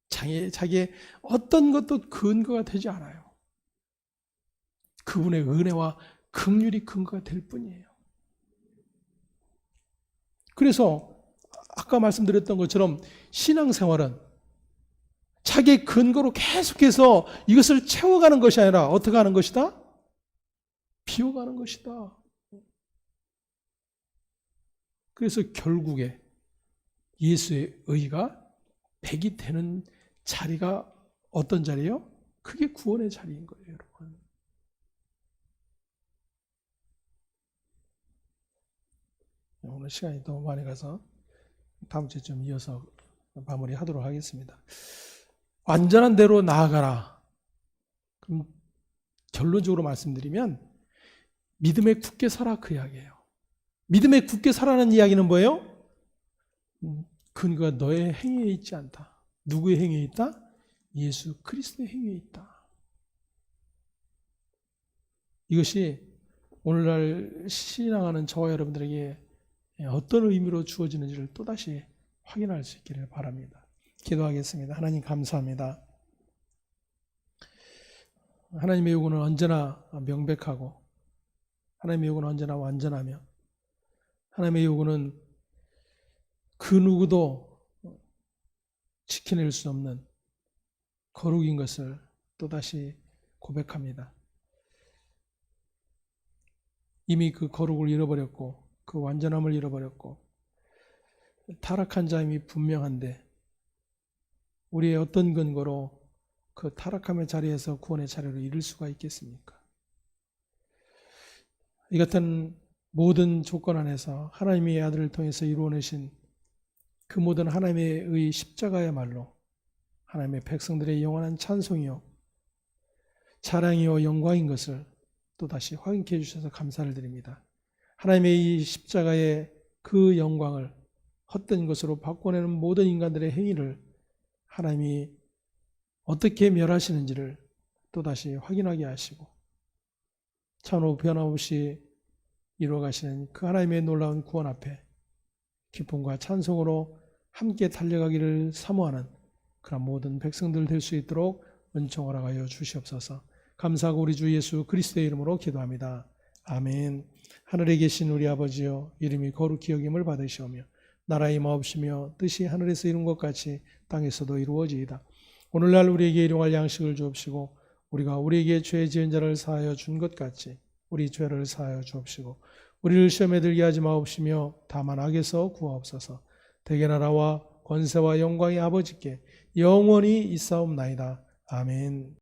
자기의 어떤 것도 근거가 되지 않아요. 그분의 은혜와 긍휼이 근거가 될 뿐이에요. 그래서 아까 말씀드렸던 것처럼 신앙생활은 자기의 근거로 계속해서 이것을 채워가는 것이 아니라 어떻게 하는 것이다? 비워가는 것이다. 그래서 결국에 예수의 의가 100이 되는 자리가 어떤 자리예요? 그게 구원의 자리인 거예요, 여러분. 오늘 시간이 너무 많이 가서 다음 주에 좀 이어서 마무리하도록 하겠습니다. 완전한 대로 나아가라. 그럼 결론적으로 말씀드리면 믿음에 굳게 서라 그 이야기예요. 믿음에 굳게 서라는 이야기는 뭐예요? 근거가 너의 행위에 있지 않다. 누구의 행위에 있다? 예수 그리스도의 행위에 있다. 이것이 오늘날 신앙하는 저와 여러분들에게 어떤 의미로 주어지는지를 또다시 확인할 수 있기를 바랍니다. 기도하겠습니다. 하나님 감사합니다. 하나님의 요구는 언제나 명백하고 하나님의 요구는 언제나 완전하며 하나님의 요구는 그 누구도 지켜낼 수 없는 거룩인 것을 또다시 고백합니다. 이미 그 거룩을 잃어버렸고 그 완전함을 잃어버렸고 타락한 자임이 분명한데 우리의 어떤 근거로 그 타락함의 자리에서 구원의 자리로 이를 수가 있겠습니까? 이 같은 모든 조건 안에서 하나님의 아들을 통해서 이루어내신 그 모든 하나님의 십자가야말로 하나님의 백성들의 영원한 찬송이요 자랑이요 영광인 것을 또다시 확인케 해주셔서 감사를 드립니다. 하나님의 이 십자가의 그 영광을 헛된 것으로 바꿔내는 모든 인간들의 행위를 하나님이 어떻게 멸하시는지를 또다시 확인하게 하시고 참으로 변함없이 이루어가시는 그 하나님의 놀라운 구원 앞에 기쁨과 찬송으로 함께 달려가기를 사모하는 그런 모든 백성들 될 수 있도록 은총 허락하여 주시옵소서. 감사하고 우리 주 예수 그리스도의 이름으로 기도합니다. 아멘. 하늘에 계신 우리 아버지여 이름이 거룩히 여김을 받으시오며 나라의 임하옵시며 뜻이 하늘에서 이룬 것 같이 땅에서도 이루어지이다. 오늘날 우리에게 일용할 양식을 주옵시고 우리가 우리에게 죄 지은 자를 사하여 준 것 같이 우리 죄를 사하여 주옵시고 우리를 시험에 들게 하지 마옵시며 다만 악에서 구하옵소서. 대개 나라와 권세와 영광이 아버지께 영원히 있사옵나이다. 아멘.